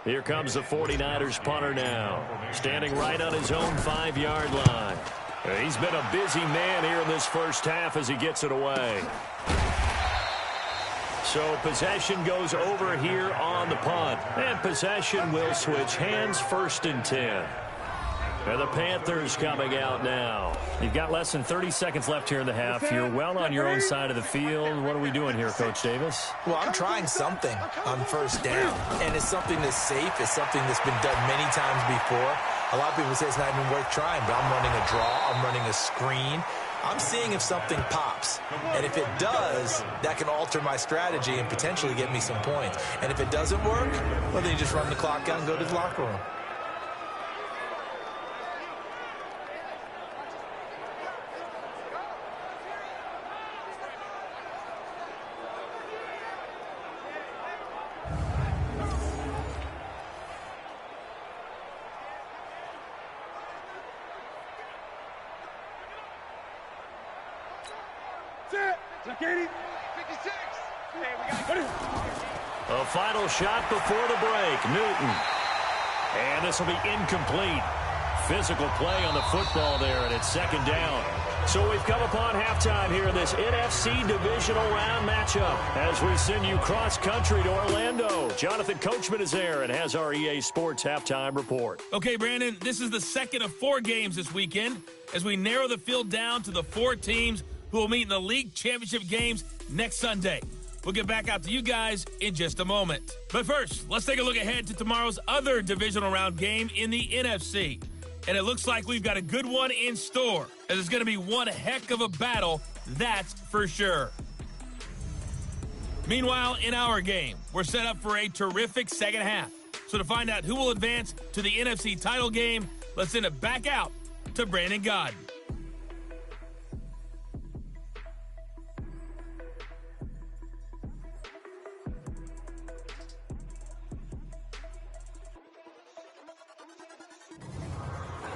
Here comes the 49ers punter now, standing right on his own 5-yard line. He's been a busy man here in this first half as he gets it away. So possession goes over here on the punt, and possession will switch hands, 1st and 10. And the Panthers coming out now. You've got less than 30 seconds left here in the half. You're well on your own side of the field. What are we doing here, Coach Davis? Well, I'm trying something on first down, and it's something that's safe. It's something that's been done many times before. A lot of people say it's not even worth trying, but I'm running a draw. I'm running a screen. I'm seeing if something pops. And if it does, that can alter my strategy and potentially get me some points. And if it doesn't work, well, then you just run the clock out and go to the locker room. A final shot before the break. Newton. And this will be incomplete. Physical play on the football there, and it's second down. So we've come upon halftime here in this NFC Divisional Round matchup as we send you cross-country to Orlando. Jonathan Coachman is there and has our EA Sports halftime report. Okay, Brandon, this is the second of 4 games this weekend as we narrow the field down to the 4 teams who will meet in the league championship games next Sunday. We'll get back out to you guys in just a moment. But first, let's take a look ahead to tomorrow's other divisional round game in the NFC. And it looks like we've got a good one in store, as it's going to be one heck of a battle, that's for sure. Meanwhile, in our game, we're set up for a terrific second half. So to find out who will advance to the NFC title game, let's send it back out to Brandon Gaudin.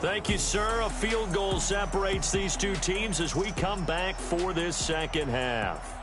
Thank you, sir. A field goal separates these two teams as we come back for this second half.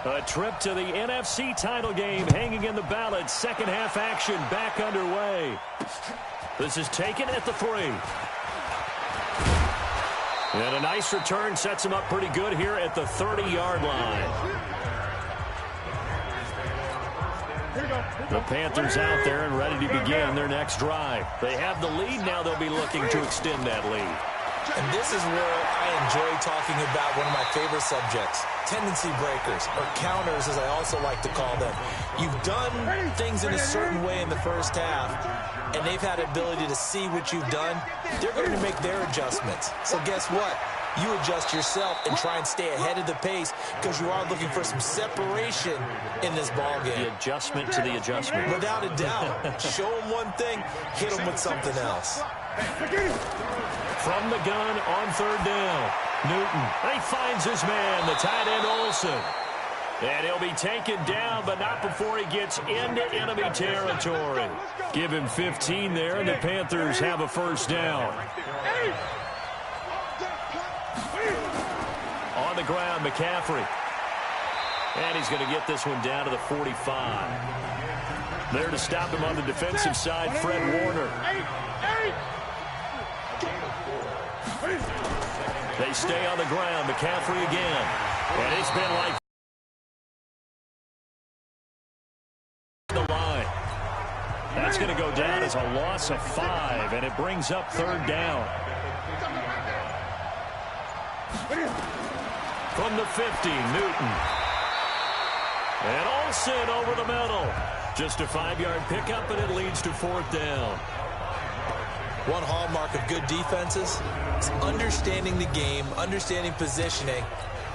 A trip to the NFC title game hanging in the balance. Second half action back underway. This is taken at the 3. And a nice return sets him up pretty good here at the 30-yard line. The Panthers out there and ready to begin their next drive. They have the lead. Now they'll be looking to extend that lead. And this is where I enjoy talking about one of my favorite subjects, tendency breakers, or counters as I also like to call them. You've done things in a certain way in the first half, and they've had the ability to see what you've done. They're going to make their adjustments. So guess what? You adjust yourself and try and stay ahead of the pace because you are looking for some separation in this ball game. The adjustment to the adjustment. Without a doubt. Show them one thing, hit them with something else. From the gun on third down. Newton. He finds his man, the tight end Olsen. And he'll be taken down, but not before he gets into enemy territory. Give him 15 there, and the Panthers have a first down. On the ground, McCaffrey. And he's going to get this one down to the 45. There to stop him on the defensive side, Fred Warner. They stay on the ground. McCaffrey again. And it's been like the line. That's going to go down as a loss of 5, and it brings up third down. From the 50, Newton. And Olsen over the middle. Just a 5-yard pickup, and it leads to fourth down. One hallmark of good defenses is understanding the game, understanding positioning,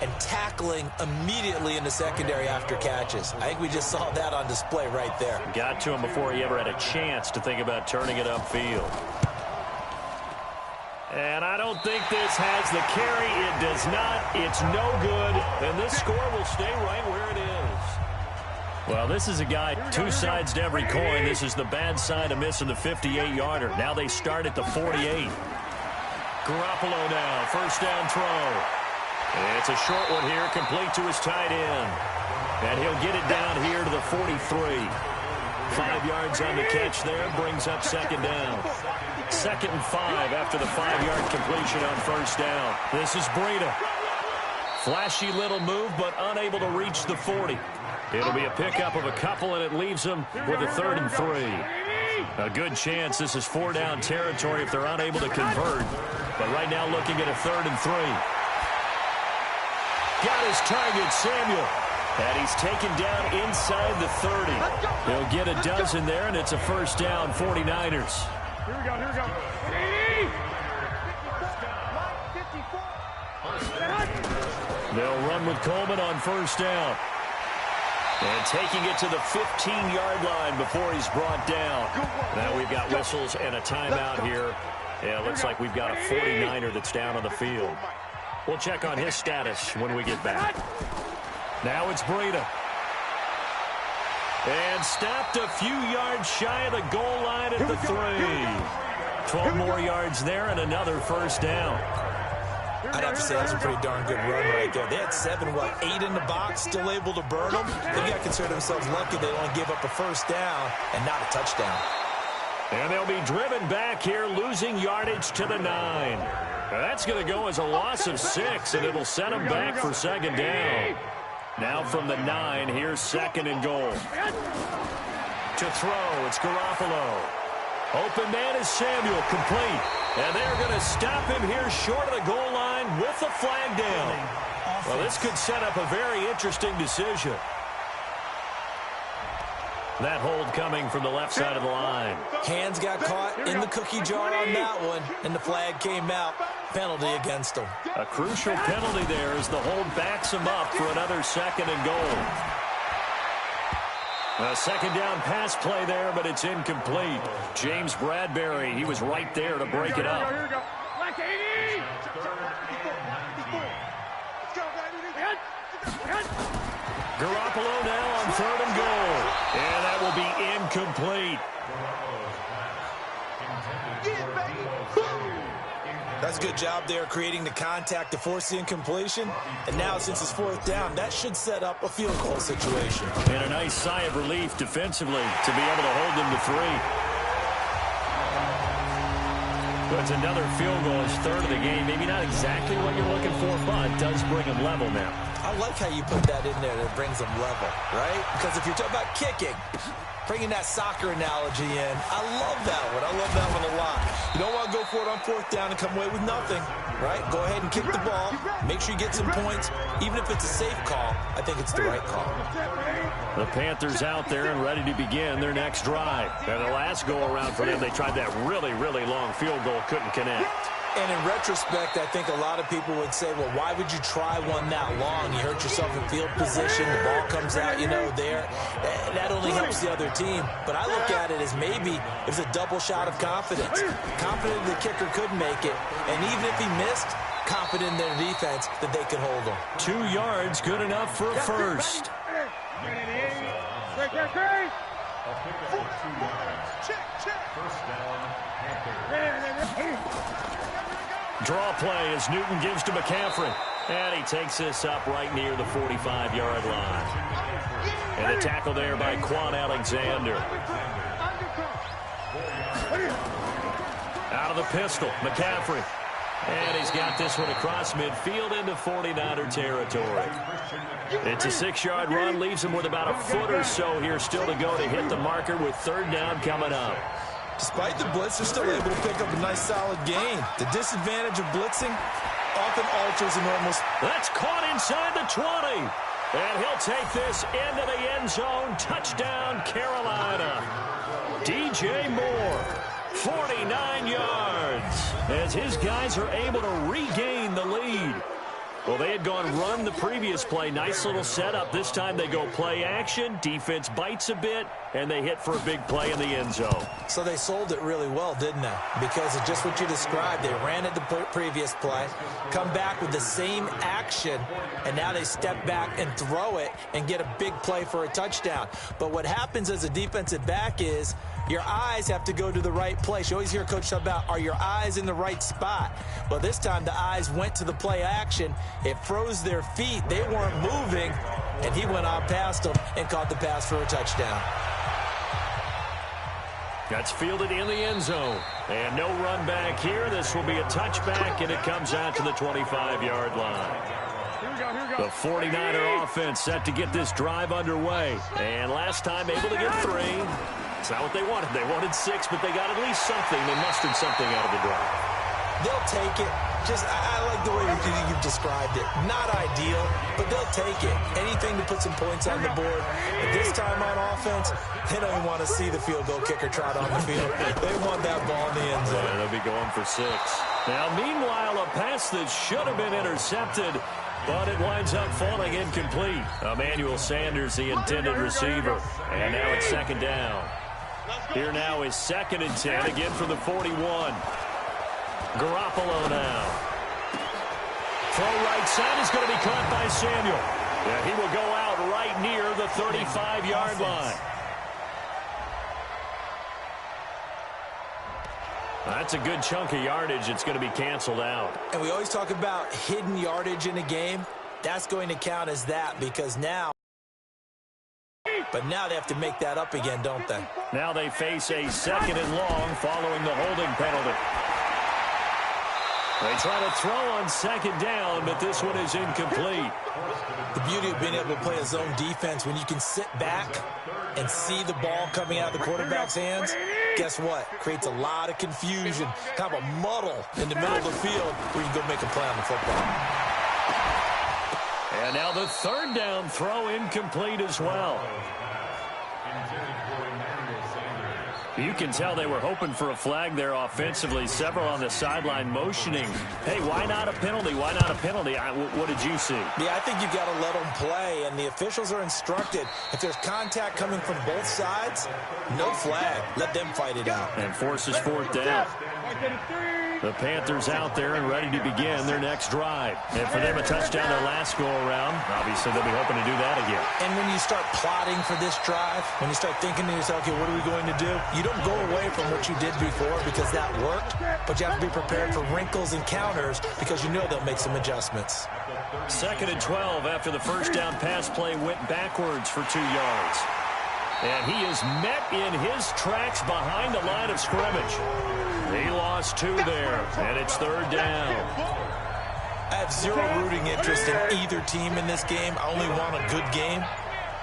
and tackling immediately in the secondary after catches. I think we just saw that on display right there. Got to him before he ever had a chance to think about turning it upfield. And I don't think this has the carry. It does not. It's no good. And this score will stay right where it is. Well, this is a guy, two sides to every coin. This is the bad side of missing the 58-yarder. Now they start at the 48. Garoppolo now, first down throw. It's a short one here, complete to his tight end. And he'll get it down here to the 43. 5 yards on the catch there, brings up second down. 2nd and 5 after the 5-yard completion on first down. This is Breida. Flashy little move, but unable to reach the 40. It'll be a pickup of a couple, and it leaves them with a 3rd and 3. A good chance this is 4-down territory if they're unable to convert. But right now looking at a 3rd and 3. Got his target, Samuel. And he's taken down inside the 30. He'll get a dozen there, and it's a first down, 49ers. Here we go, here we go. 80! They'll run with Coleman on first down. And taking it to the 15-yard line before he's brought down. Now we've got whistles and a timeout here. Yeah, it looks like we've got a 49er that's down on the field. We'll check on his status when we get back. Now it's Breida. And stopped a few yards shy of the goal line at the 3. 12 more yards there and another first down. I'd have to say that's a pretty darn good run right there. They had 8 in the box, still able to burn them. They've got to consider themselves lucky they only gave up a first down and not a touchdown. And they'll be driven back here, losing yardage to the 9. That's going to go as a loss of 6, and it'll set them back for second down. Now from the 9, here's 2nd and goal. To throw, it's Garoppolo. Open man is Samuel, complete. And they're going to stop him here short of the goal line with the flag down. Well, this could set up a very interesting decision. That hold coming from the left side of the line. Hands got caught in the cookie jar on that one, and the flag came out. Penalty against him. A crucial penalty there as the hold backs him up for another 2nd and goal. A second down pass play there, but it's incomplete. James Bradbury, he was right there to break it up. Here we go. Like 80! Garoppolo now on 3rd and goal. And that will be incomplete. That's a good job there creating the contact to force the incompletion. And now since it's 4th down, that should set up a field goal situation. And a nice sigh of relief defensively to be able to hold them to 3. But it's another field goal, his 3rd of the game. Maybe not exactly what you're looking for, but does bring him level now. I like how you put that in there that brings them level, right? Because if you're talking about kicking, bringing that soccer analogy in, I love that one. I love that one a lot. You don't want to go for it on 4th down and come away with nothing, right? Go ahead and kick the ball. Make sure you get some points. Even if it's a safe call, I think it's the right call. The Panthers out there and ready to begin their next drive. And the last go-around for them, they tried that really, really long field goal, couldn't connect. And in retrospect, I think a lot of people would say, well, why would you try one that long? You hurt yourself in field position. The ball comes out, there. That only helps the other team. But I look at it as maybe it was a double shot of confidence. Confident the kicker could make it. And even if he missed, confident in their defense that they could hold him. 2 yards, good enough for a first. Draw play as Newton gives to McCaffrey. And he takes this up right near the 45-yard line. And a tackle there by Quan Alexander. Out of the pistol, McCaffrey. And he's got this one across midfield into 49er territory. It's a 6-yard run, leaves him with about a foot or so here still to go to hit the marker with 3rd down coming up. Despite the blitz, they're still able to pick up a nice solid gain. The disadvantage of blitzing often alters a normal. That's caught inside the 20. And he'll take this into the end zone. Touchdown, Carolina. DJ Moore, 49 yards. As his guys are able to regain the lead. Well, they had gone run the previous play. Nice little setup. This time they go play action. Defense bites a bit, and they hit for a big play in the end zone. So they sold it really well, didn't they? Because of just what you described. They ran it the previous play, come back with the same action, and now they step back and throw it and get a big play for a touchdown. But what happens as a defensive back is your eyes have to go to the right place. You always hear Coach talk about, are your eyes in the right spot? Well, this time the eyes went to the play action. It froze their feet. They weren't moving, and he went on past them and caught the pass for a touchdown. That's fielded in the end zone. And no run back here. This will be a touchback, and it comes out to the 25-yard line. The 49er offense set to get this drive underway. And last time able to get 3. It's not what they wanted. They wanted 6, but they got at least something. They mustered something out of the drive. They'll take it. I like the way you've described it. Not ideal, but they'll take it. Anything to put some points on the board. But this time on offense, they don't even want to see the field goal kicker trot on the field. They want that ball in the end zone. Yeah, they'll be going for 6. Now, meanwhile, a pass that should have been intercepted, but it winds up falling incomplete. Emmanuel Sanders, the intended receiver. And now it's 2nd down. Here now is 2nd and 10, again from the 41. Garoppolo now. Throw right side is going to be caught by Samuel. Yeah, he will go out right near the 35-yard line. That's a good chunk of yardage. It's going to be canceled out. And we always talk about hidden yardage in a game. That's going to count as that because now. But now they have to make that up again, don't they? Now they face a 2nd and long following the holding penalty. They try to throw on 2nd down, but this one is incomplete. The beauty of being able to play a zone defense when you can sit back and see the ball coming out of the quarterback's hands, guess what? Creates a lot of confusion, kind of a muddle in the middle of the field where you can go make a play on the football. And now the 3rd down throw incomplete as well. You can tell they were hoping for a flag there offensively. Several on the sideline motioning. Hey, why not a penalty? Why not a penalty? What did you see? Yeah, I think you've got to let them play, and the officials are instructed. If there's contact coming from both sides, no flag. Let them fight it out. And forces 4th down. The Panthers out there and ready to begin their next drive. And for them, a touchdown their last go-around. Obviously, they'll be hoping to do that again. And when you start plotting for this drive, when you start thinking to yourself, okay, what are we going to do? You don't go away from what you did before because that worked, but you have to be prepared for wrinkles and counters because you know they'll make some adjustments. 2nd and 12 after the first down pass play went backwards for 2 yards. And he is met in his tracks behind the line of scrimmage. He lost 2 there, and it's 3rd down. I have zero rooting interest in either team in this game. I only want a good game.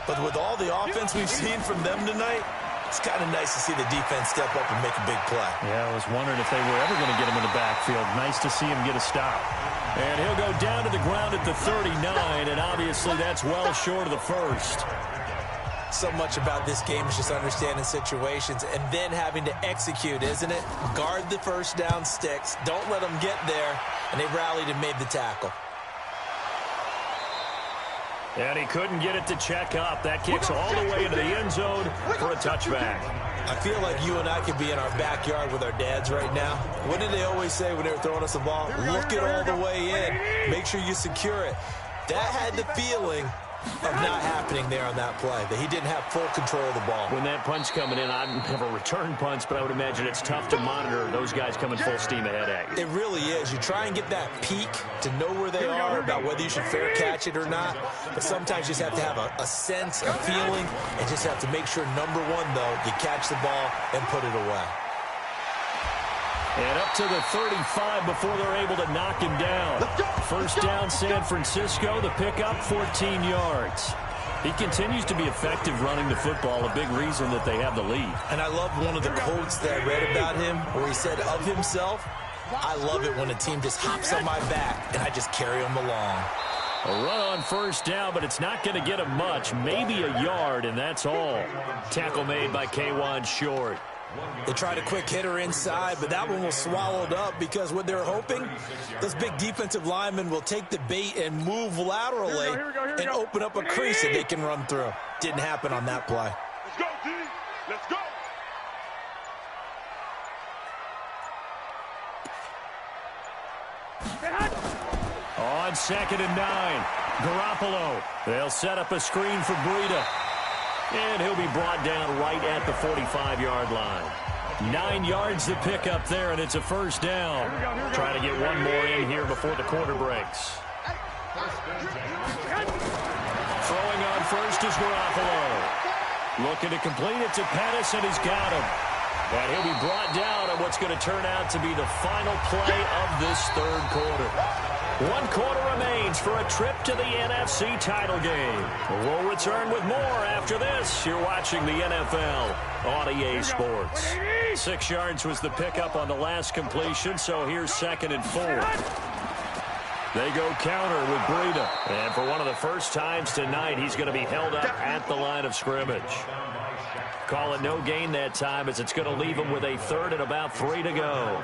But with all the offense we've seen from them tonight, it's kind of nice to see the defense step up and make a big play. Yeah, I was wondering if they were ever going to get him in the backfield. Nice to see him get a stop. And he'll go down to the ground at the 39, and obviously that's well short of the first. So much about this game is just understanding situations and then having to execute, isn't it? Guard the first down sticks. Don't let them get there. And they rallied and made the tackle. And he couldn't get it to check up. That kicks all the way into the end zone for a touchback. I feel like you and I could be in our backyard with our dads right now. What did they always say when they were throwing us the ball? Look it all the way in. Make sure you secure it. That had the feeling of not happening there on that play, that he didn't have full control of the ball. When that punch coming in, I'd have a return punch, but I would imagine it's tough to monitor those guys coming full steam ahead at you. It really is. You try and get that peek to know where they are, about whether you should fair catch it or not, but sometimes you just have to have a sense, a feeling, and just have to make sure, number one, though, you catch the ball and put it away. And up to the 35 before they're able to knock him down. First down, San Francisco. The pickup, 14 yards. He continues to be effective running the football, a big reason that they have the lead. And I love one of the quotes that I read about him where he said of himself, I love it when a team just hops on my back and I just carry them along. A run on first down, but it's not going to get him much. Maybe a yard, and that's all. Tackle made by K'Wan Short. They tried a quick hitter inside, but that one was swallowed up because what they're hoping, those big defensive linemen will take the bait and move laterally and open up a crease that they can run through. Didn't happen on that play. Let's go, D. Let's go. On 2nd and 9, Garoppolo. They'll set up a screen for Breida. And he'll be brought down right at the 45-yard line. 9 yards to pick up there, and it's a first down. Trying to get one more in here before the quarter breaks. Throwing on first is Garoppolo. Looking to complete it to Pettis, and he's got him. And he'll be brought down on what's going to turn out to be the final play of this third quarter. 1 quarter remains for a trip to the NFC title game. We'll return with more after this. You're watching the NFL on EA Sports. 6 yards was the pickup on the last completion, so here's 2nd and 4. They go counter with Breida. And for one of the first times tonight, he's going to be held up at the line of scrimmage. Call it no gain that time as it's going to leave him with a 3rd and about 3 to go.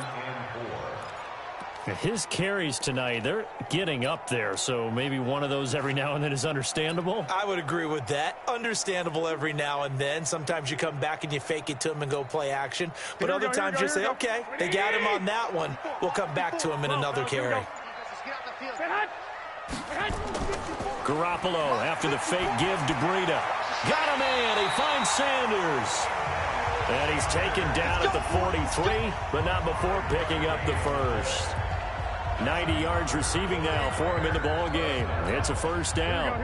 His carries tonight, they're getting up there, so maybe one of those every now and then is understandable. I would agree with that. Understandable every now and then. Sometimes you come back and you fake it to him and go play action. But other times you say, okay, they got him on that one. We'll come back to him in another carry. Garoppolo after the fake give to Breida. Got him in. He finds Sanders. And he's taken down at the 43, but not before picking up the first. 90 yards receiving now for him in the ball game. It's a first down.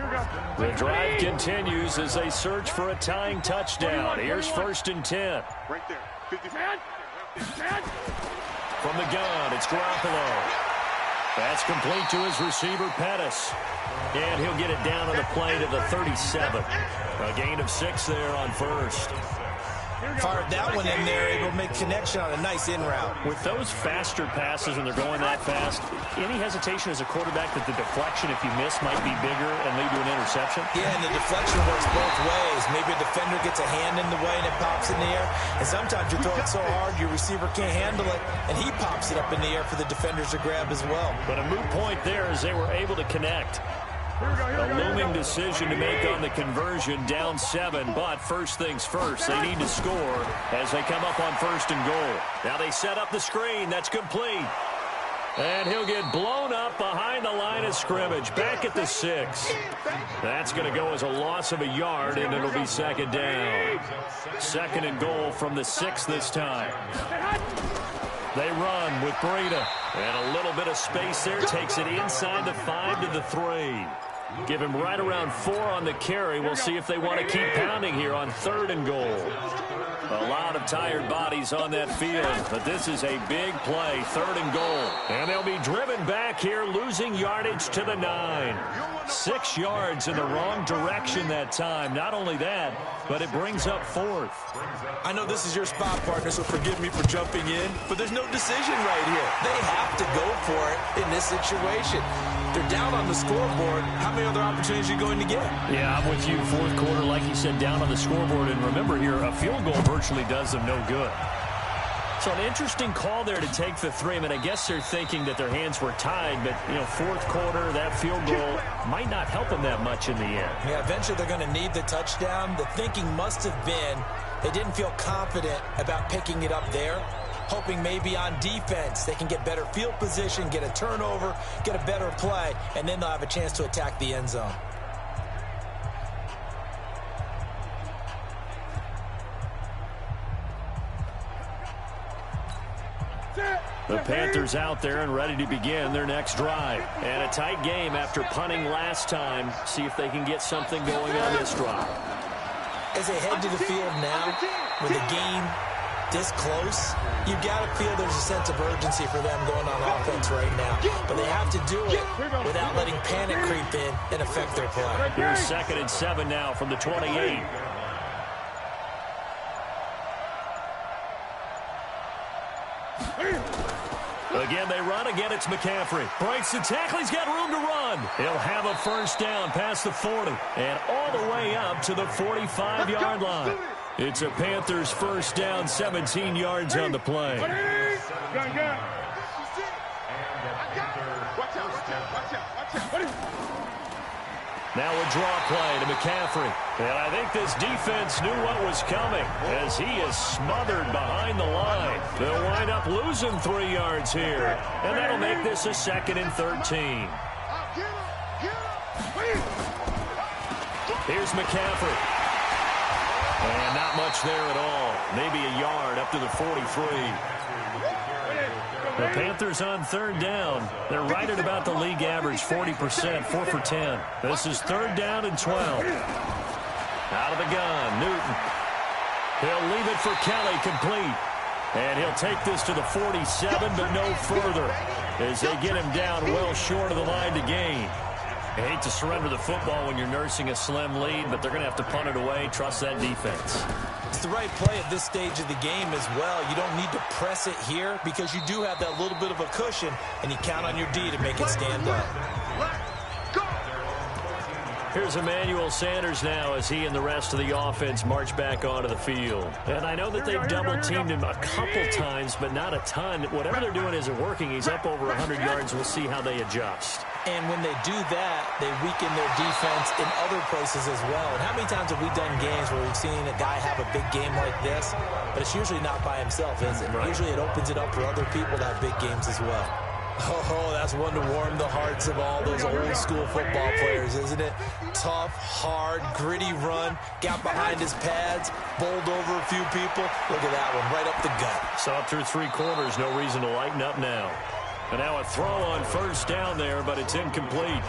The drive continues as they search for a tying touchdown. Here's 1st and 10. Right there. 50. From the gun, it's Garoppolo. That's complete to his receiver, Pettis. And he'll get it down on the play to the 37. A gain of 6 there on first. Fired that one in there, able to make connection on a nice in route. With those faster passes and they're going that fast, any hesitation as a quarterback that the deflection, if you miss, might be bigger and lead to an interception? Yeah, and the deflection works both ways. Maybe a defender gets a hand in the way and it pops in the air. And sometimes you throw it so hard your receiver can't handle it, and he pops it up in the air for the defenders to grab as well. But a moot point there as they were able to connect. A looming decision to make on the conversion, down 7, but first things first, they need to score as they come up on 1st and goal. Now they set up the screen, that's complete. And he'll get blown up behind the line of scrimmage, back at the 6. That's going to go as a loss of a yard, and it'll be second down. Second and goal from the 6 this time. They run with Breida. And a little bit of space there. Takes it inside the 5 to the 3. Give him right around 4 on the carry. We'll see if they want to keep pounding here on 3rd and goal. A lot of tired bodies on that field, but this is a big play, 3rd and goal. And they'll be driven back here, losing yardage to the 9. 6 yards in the wrong direction that time. Not only that, but it brings up 4th. I know this is your spot, partner, so forgive me for jumping in, but there's no decision right here. They have to go for it in this situation. They're down on the scoreboard. How many other opportunities are you going to get? Yeah, I'm with you. 4th quarter, like you said, down on the scoreboard. And remember here, a field goal virtually does them no good. So an interesting call there to take the 3. I mean, I guess they're thinking that their hands were tied, but, 4th quarter, that field goal might not help them that much in the end. Yeah, eventually they're going to need the touchdown. The thinking must have been they didn't feel confident about picking it up there, hoping maybe on defense they can get better field position, get a turnover, get a better play, and then they'll have a chance to attack the end zone. The Panthers out there and ready to begin their next drive. And a tight game after punting last time. See if they can get something going on this drive. As they head to the field now, with the game this close, you've got to feel there's a sense of urgency for them going on offense right now. But they have to do it without letting panic creep in and affect their play. Here's 2nd and 7 now from the 28. Again, they run. Again, it's McCaffrey. Breaks the tackle. He's got room to run. He'll have a first down past the 40 and all the way up to the 45-yard line. It's a Panthers first down, 17 yards on the play. Now a draw play to McCaffrey. And I think this defense knew what was coming as he is smothered behind the line. They'll wind up losing 3 yards here. And that'll make this a 2nd and 13. Here's McCaffrey. And not much there at all. Maybe a yard up to the 43. The Panthers on 3rd down. They're right at about the league average, 40%, 4 for 10. This is 3rd down and 12. Out of the gun, Newton. He'll leave it for Kelly, complete. And he'll take this to the 47, but no further, as they get him down well short of the line to gain. I hate to surrender the football when you're nursing a slim lead, but they're going to have to punt it away. Trust that defense. It's the right play at this stage of the game as well. You don't need to press it here because you do have that little bit of a cushion, and you count on your D to make it stand up. Here's Emmanuel Sanders now as he and the rest of the offense march back onto the field. And I know that they've double-teamed him a couple times, but not a ton. Whatever they're doing isn't working. He's up over 100 yards. We'll see how they adjust. And when they do that, they weaken their defense in other places as well. And how many times have we done games where we've seen a guy have a big game like this, but it's usually not by himself, is it? Right. Usually it opens it up for other people to have big games as well. Oh, that's one to warm the hearts of all those old-school football players, isn't it? Tough, hard, gritty run, got behind his pads, bowled over a few people. Look at that one, right up the gut. Saw it through 3 quarters, no reason to lighten up now. And now a throw on first down there, but it's incomplete.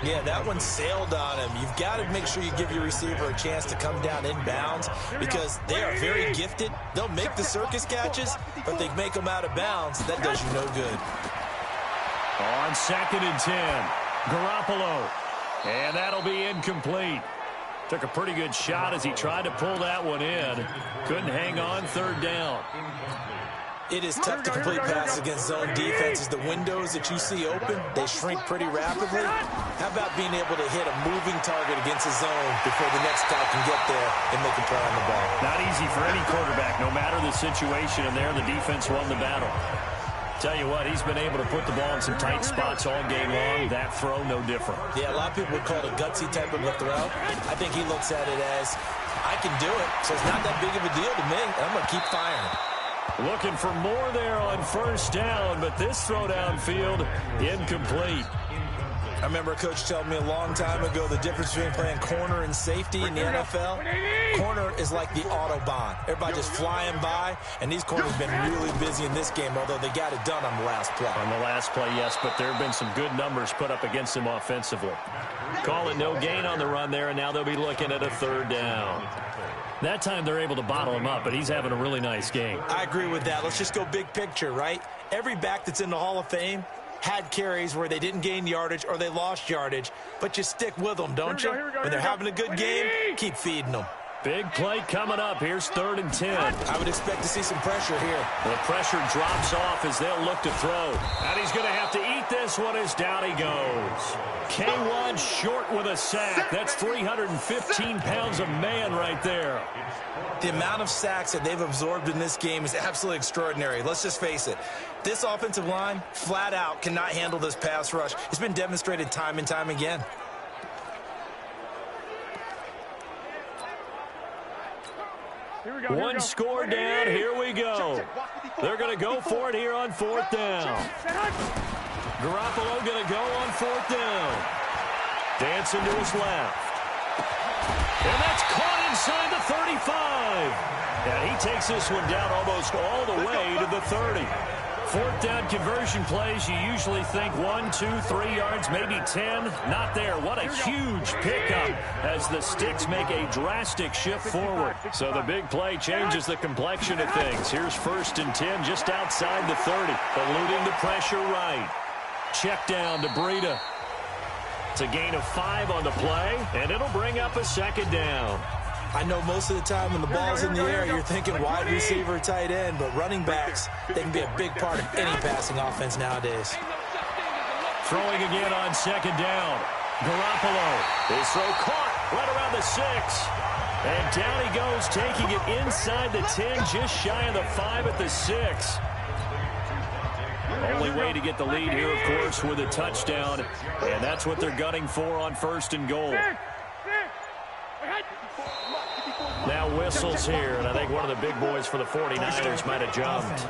Yeah, that one sailed on him. You've got to make sure you give your receiver a chance to come down inbounds because they are very gifted. They'll make the circus catches, but they make them out of bounds. That does you no good. On 2nd and 10, Garoppolo. And that'll be incomplete. Took a pretty good shot as he tried to pull that one in. Couldn't hang on 3rd down. It is tough to complete passes against zone defenses. The windows that you see open, they shrink pretty rapidly. How about being able to hit a moving target against a zone before the next guy can get there and make a play on the ball? Not easy for any quarterback, no matter the situation, and there the defense won the battle. Tell you what, he's been able to put the ball in some tight spots all game long. That throw, no different. Yeah, a lot of people would call it a gutsy type of a throw. I think he looks at it as, I can do it, so it's not that big of a deal to me, and I'm going to keep firing. Looking for more there on first down, but this throw downfield incomplete. I remember a coach telling me a long time ago the difference between playing corner and safety in the NFL. Corner is like the Autobahn. Everybody just flying by, and these corners have been really busy in this game, although they got it done on the last play. On the last play, yes, but there have been some good numbers put up against them offensively. Call it no gain on the run there, and now they'll be looking at a third down. That time they're able to bottle him up, but he's having a really nice game. I agree with that. Let's just go big picture, right? Every back that's in the Hall of Fame had carries where they didn't gain yardage or they lost yardage, but you stick with them, don't you? When they're having a good game, keep feeding them. Big play coming up. Here's 3rd and 10. I would expect to see some pressure here. The pressure drops off as they'll look to throw. And he's going to have to eat this one as down he goes. K1 short with a sack. That's 315 pounds of man right there. The amount of sacks that they've absorbed in this game is absolutely extraordinary. Let's just face it. This offensive line, flat out, cannot handle this pass rush. It's been demonstrated time and time again. One score down. Here we go. They're going to go for it here on 4th down. Garoppolo going to go on 4th down. Dancing to his left. And that's caught inside the 35. And he takes this one down almost all the way to the 30. 4th down conversion plays, you usually think 1, 2, 3 yards, maybe 10. Not there. What a huge pickup as the sticks make a drastic shift forward. So the big play changes the complexion of things. Here's 1st and 10 just outside the 30. Eluding the pressure right. Check down to Breida. It's a gain of 5 on the play, and it'll bring up a 2nd down. I know most of the time when the ball's in the air, you're thinking wide receiver, tight end, but running backs, they can be a big part of any passing offense nowadays. Throwing again on 2nd down. Garoppolo. His throw caught right around the 6. And down he goes, taking it inside the 10, just shy of the 5 at the 6. Only way to get the lead here, of course, with a touchdown. And that's what they're gunning for on 1st and goal. Now whistles here, and I think one of the big boys for the 49ers might have jumped.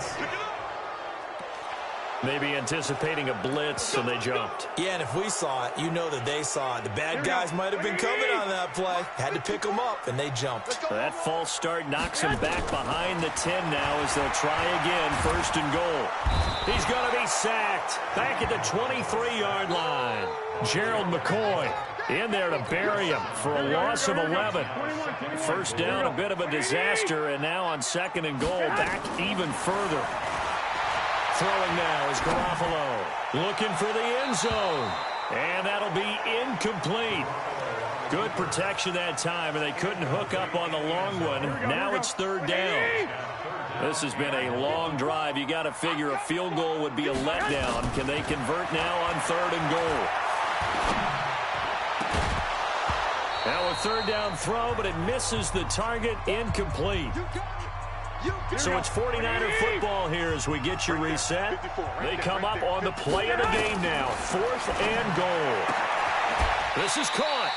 Maybe anticipating a blitz, and they jumped. Yeah, and if we saw it, you know that they saw it. The bad guys might have been coming on that play. Had to pick them up, and they jumped. That false start knocks him back behind the 10 now as they'll try again, 1st and goal. He's going to be sacked back at the 23-yard line. Gerald McCoy in there to bury him for a loss of 11. 1st down, a bit of a disaster, and now on 2nd and goal, back even further. Throwing now is Garoppolo. Looking for the end zone. And that'll be incomplete. Good protection that time, and they couldn't hook up on the long one. Now it's 3rd down. This has been a long drive. You got to figure a field goal would be a letdown. Can they convert now on 3rd and goal? Now a 3rd down throw, but it misses the target, incomplete. So it's 49er football here as we get you reset. They come up on the play of the game now. 4th and goal. This is caught.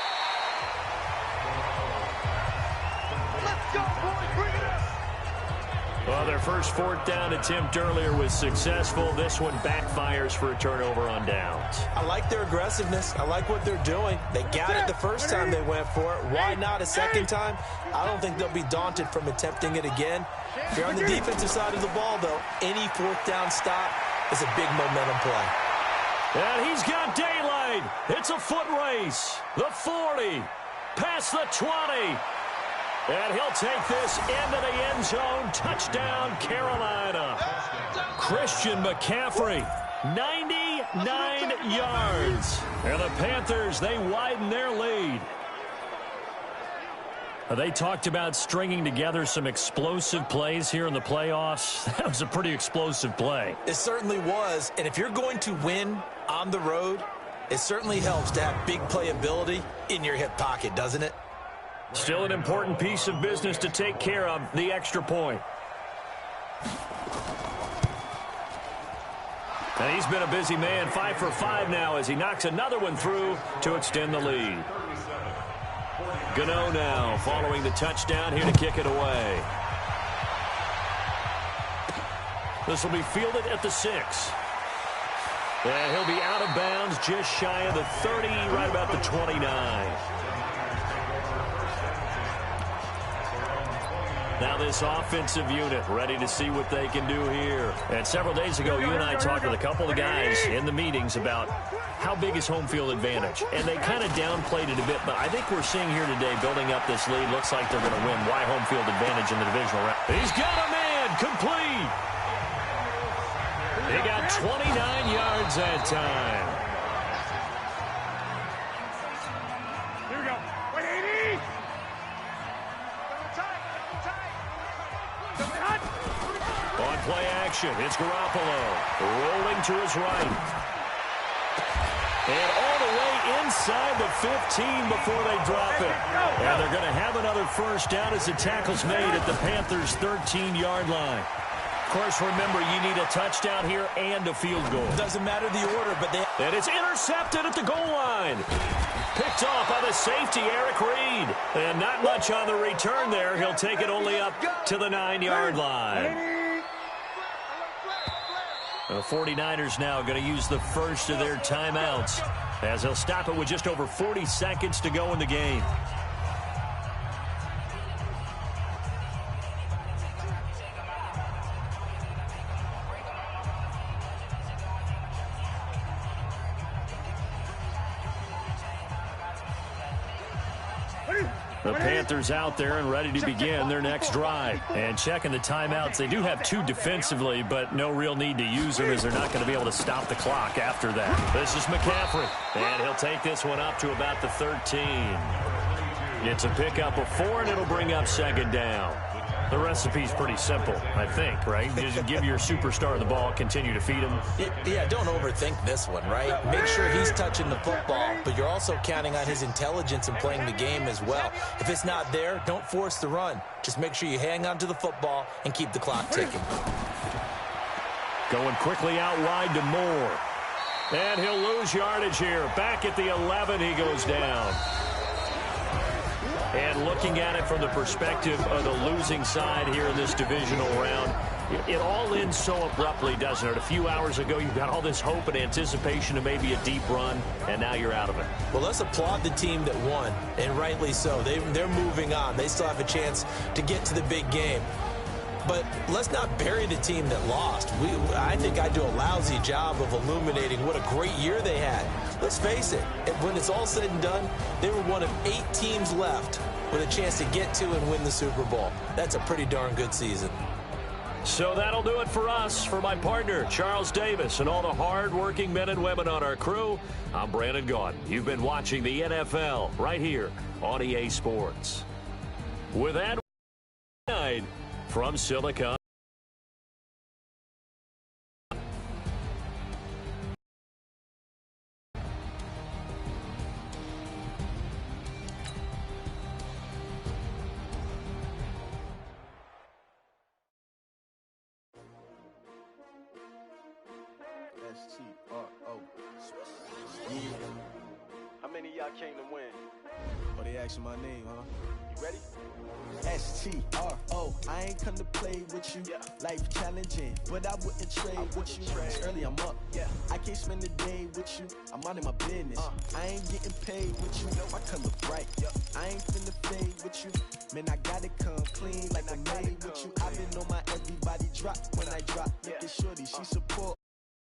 Well, their first 4th down attempt earlier was successful. This one backfires for a turnover on downs. I like their aggressiveness. I like what they're doing. They got it the first time they went for it. Why not a second time? I don't think they'll be daunted from attempting it again. If you're on the defensive side of the ball, though, any 4th down stop is a big momentum play. And he's got daylight. It's a foot race. The 40, past the 20. And he'll take this into the end zone. Touchdown, Carolina. Christian McCaffrey, 99 yards. And the Panthers, they widen their lead. They talked about stringing together some explosive plays here in the playoffs. That was a pretty explosive play. It certainly was. And if you're going to win on the road, it certainly helps to have big playability in your hip pocket, doesn't it? Still an important piece of business to take care of, the extra point. And he's been a busy man, 5 for 5 now as he knocks another one through to extend the lead. Gano now following the touchdown here to kick it away. This will be fielded at the 6. And he'll be out of bounds just shy of the 30, right about the 29. Now this offensive unit ready to see what they can do here. And several days ago, you and I talked with a couple of guys in the meetings about how big is home field advantage. And they kind of downplayed it a bit, but I think we're seeing here today, building up this lead, looks like they're going to win. Why home field advantage in the divisional round? He's got a man, complete. He got 29 yards that time. Here we go. 180. On play action, it's Garoppolo rolling to his right. And all the way inside the 15 before they drop it. And they're going to have another first down as the tackle's made at the Panthers' 13-yard line. Of course, remember, you need a touchdown here and a field goal. Doesn't matter the order, but they... And it's intercepted at the goal line. Picked off by the safety, Eric Reed. And not much on the return there. He'll take it only up to the 9-yard line. The 49ers now going to use the first of their timeouts as they'll stop it with just over 40 seconds to go in the game. The Panthers out there and ready to begin their next drive. And checking the timeouts, they do have 2 defensively, but no real need to use them as they're not going to be able to stop the clock after that. This is McCaffrey, and he'll take this one up to about the 13. It's a pickup of 4, and it'll bring up second down. The recipe's pretty simple, I think, right? Just give your superstar the ball, continue to feed him. Yeah, don't overthink this one, right? Make sure he's touching the football, but you're also counting on his intelligence in playing the game as well. If it's not there, don't force the run. Just make sure you hang on to the football and keep the clock ticking. Going quickly out wide to Moore. And he'll lose yardage here. Back at the 11, he goes down. And looking at it from the perspective of the losing side here in this divisional round, it all ends so abruptly, doesn't it? A few hours ago, you got all this hope and anticipation of maybe a deep run, and now you're out of it. Well, let's applaud the team that won, and rightly so. They're moving on. They still have a chance to get to the big game. But let's not bury the team that lost. I think I do a lousy job of illuminating what a great year they had. Let's face it, when it's all said and done, they were one of 8 teams left with a chance to get to and win the Super Bowl. That's a pretty darn good season. So that'll do it for us. For my partner, Charles Davis, and all the hard-working men and women on our crew, I'm Brandon Gaudin. You've been watching the NFL right here on EA Sports. With that, from Silicon. S-T-R-O. Yeah. How many of y'all came to win? Oh, they asking my name, huh? You ready? S-T-R-O. I ain't come to play with you. Yeah. Life challenging, but I wouldn't trade with you. It's early, I'm up. Yeah. I can't spend the day with you. I'm minding my business. I ain't getting paid with you. I come look bright. Yeah. I ain't finna fade with you. Man, I gotta come clean like I made with you. I've been on my everybody drop when I drop. Look at shorty, she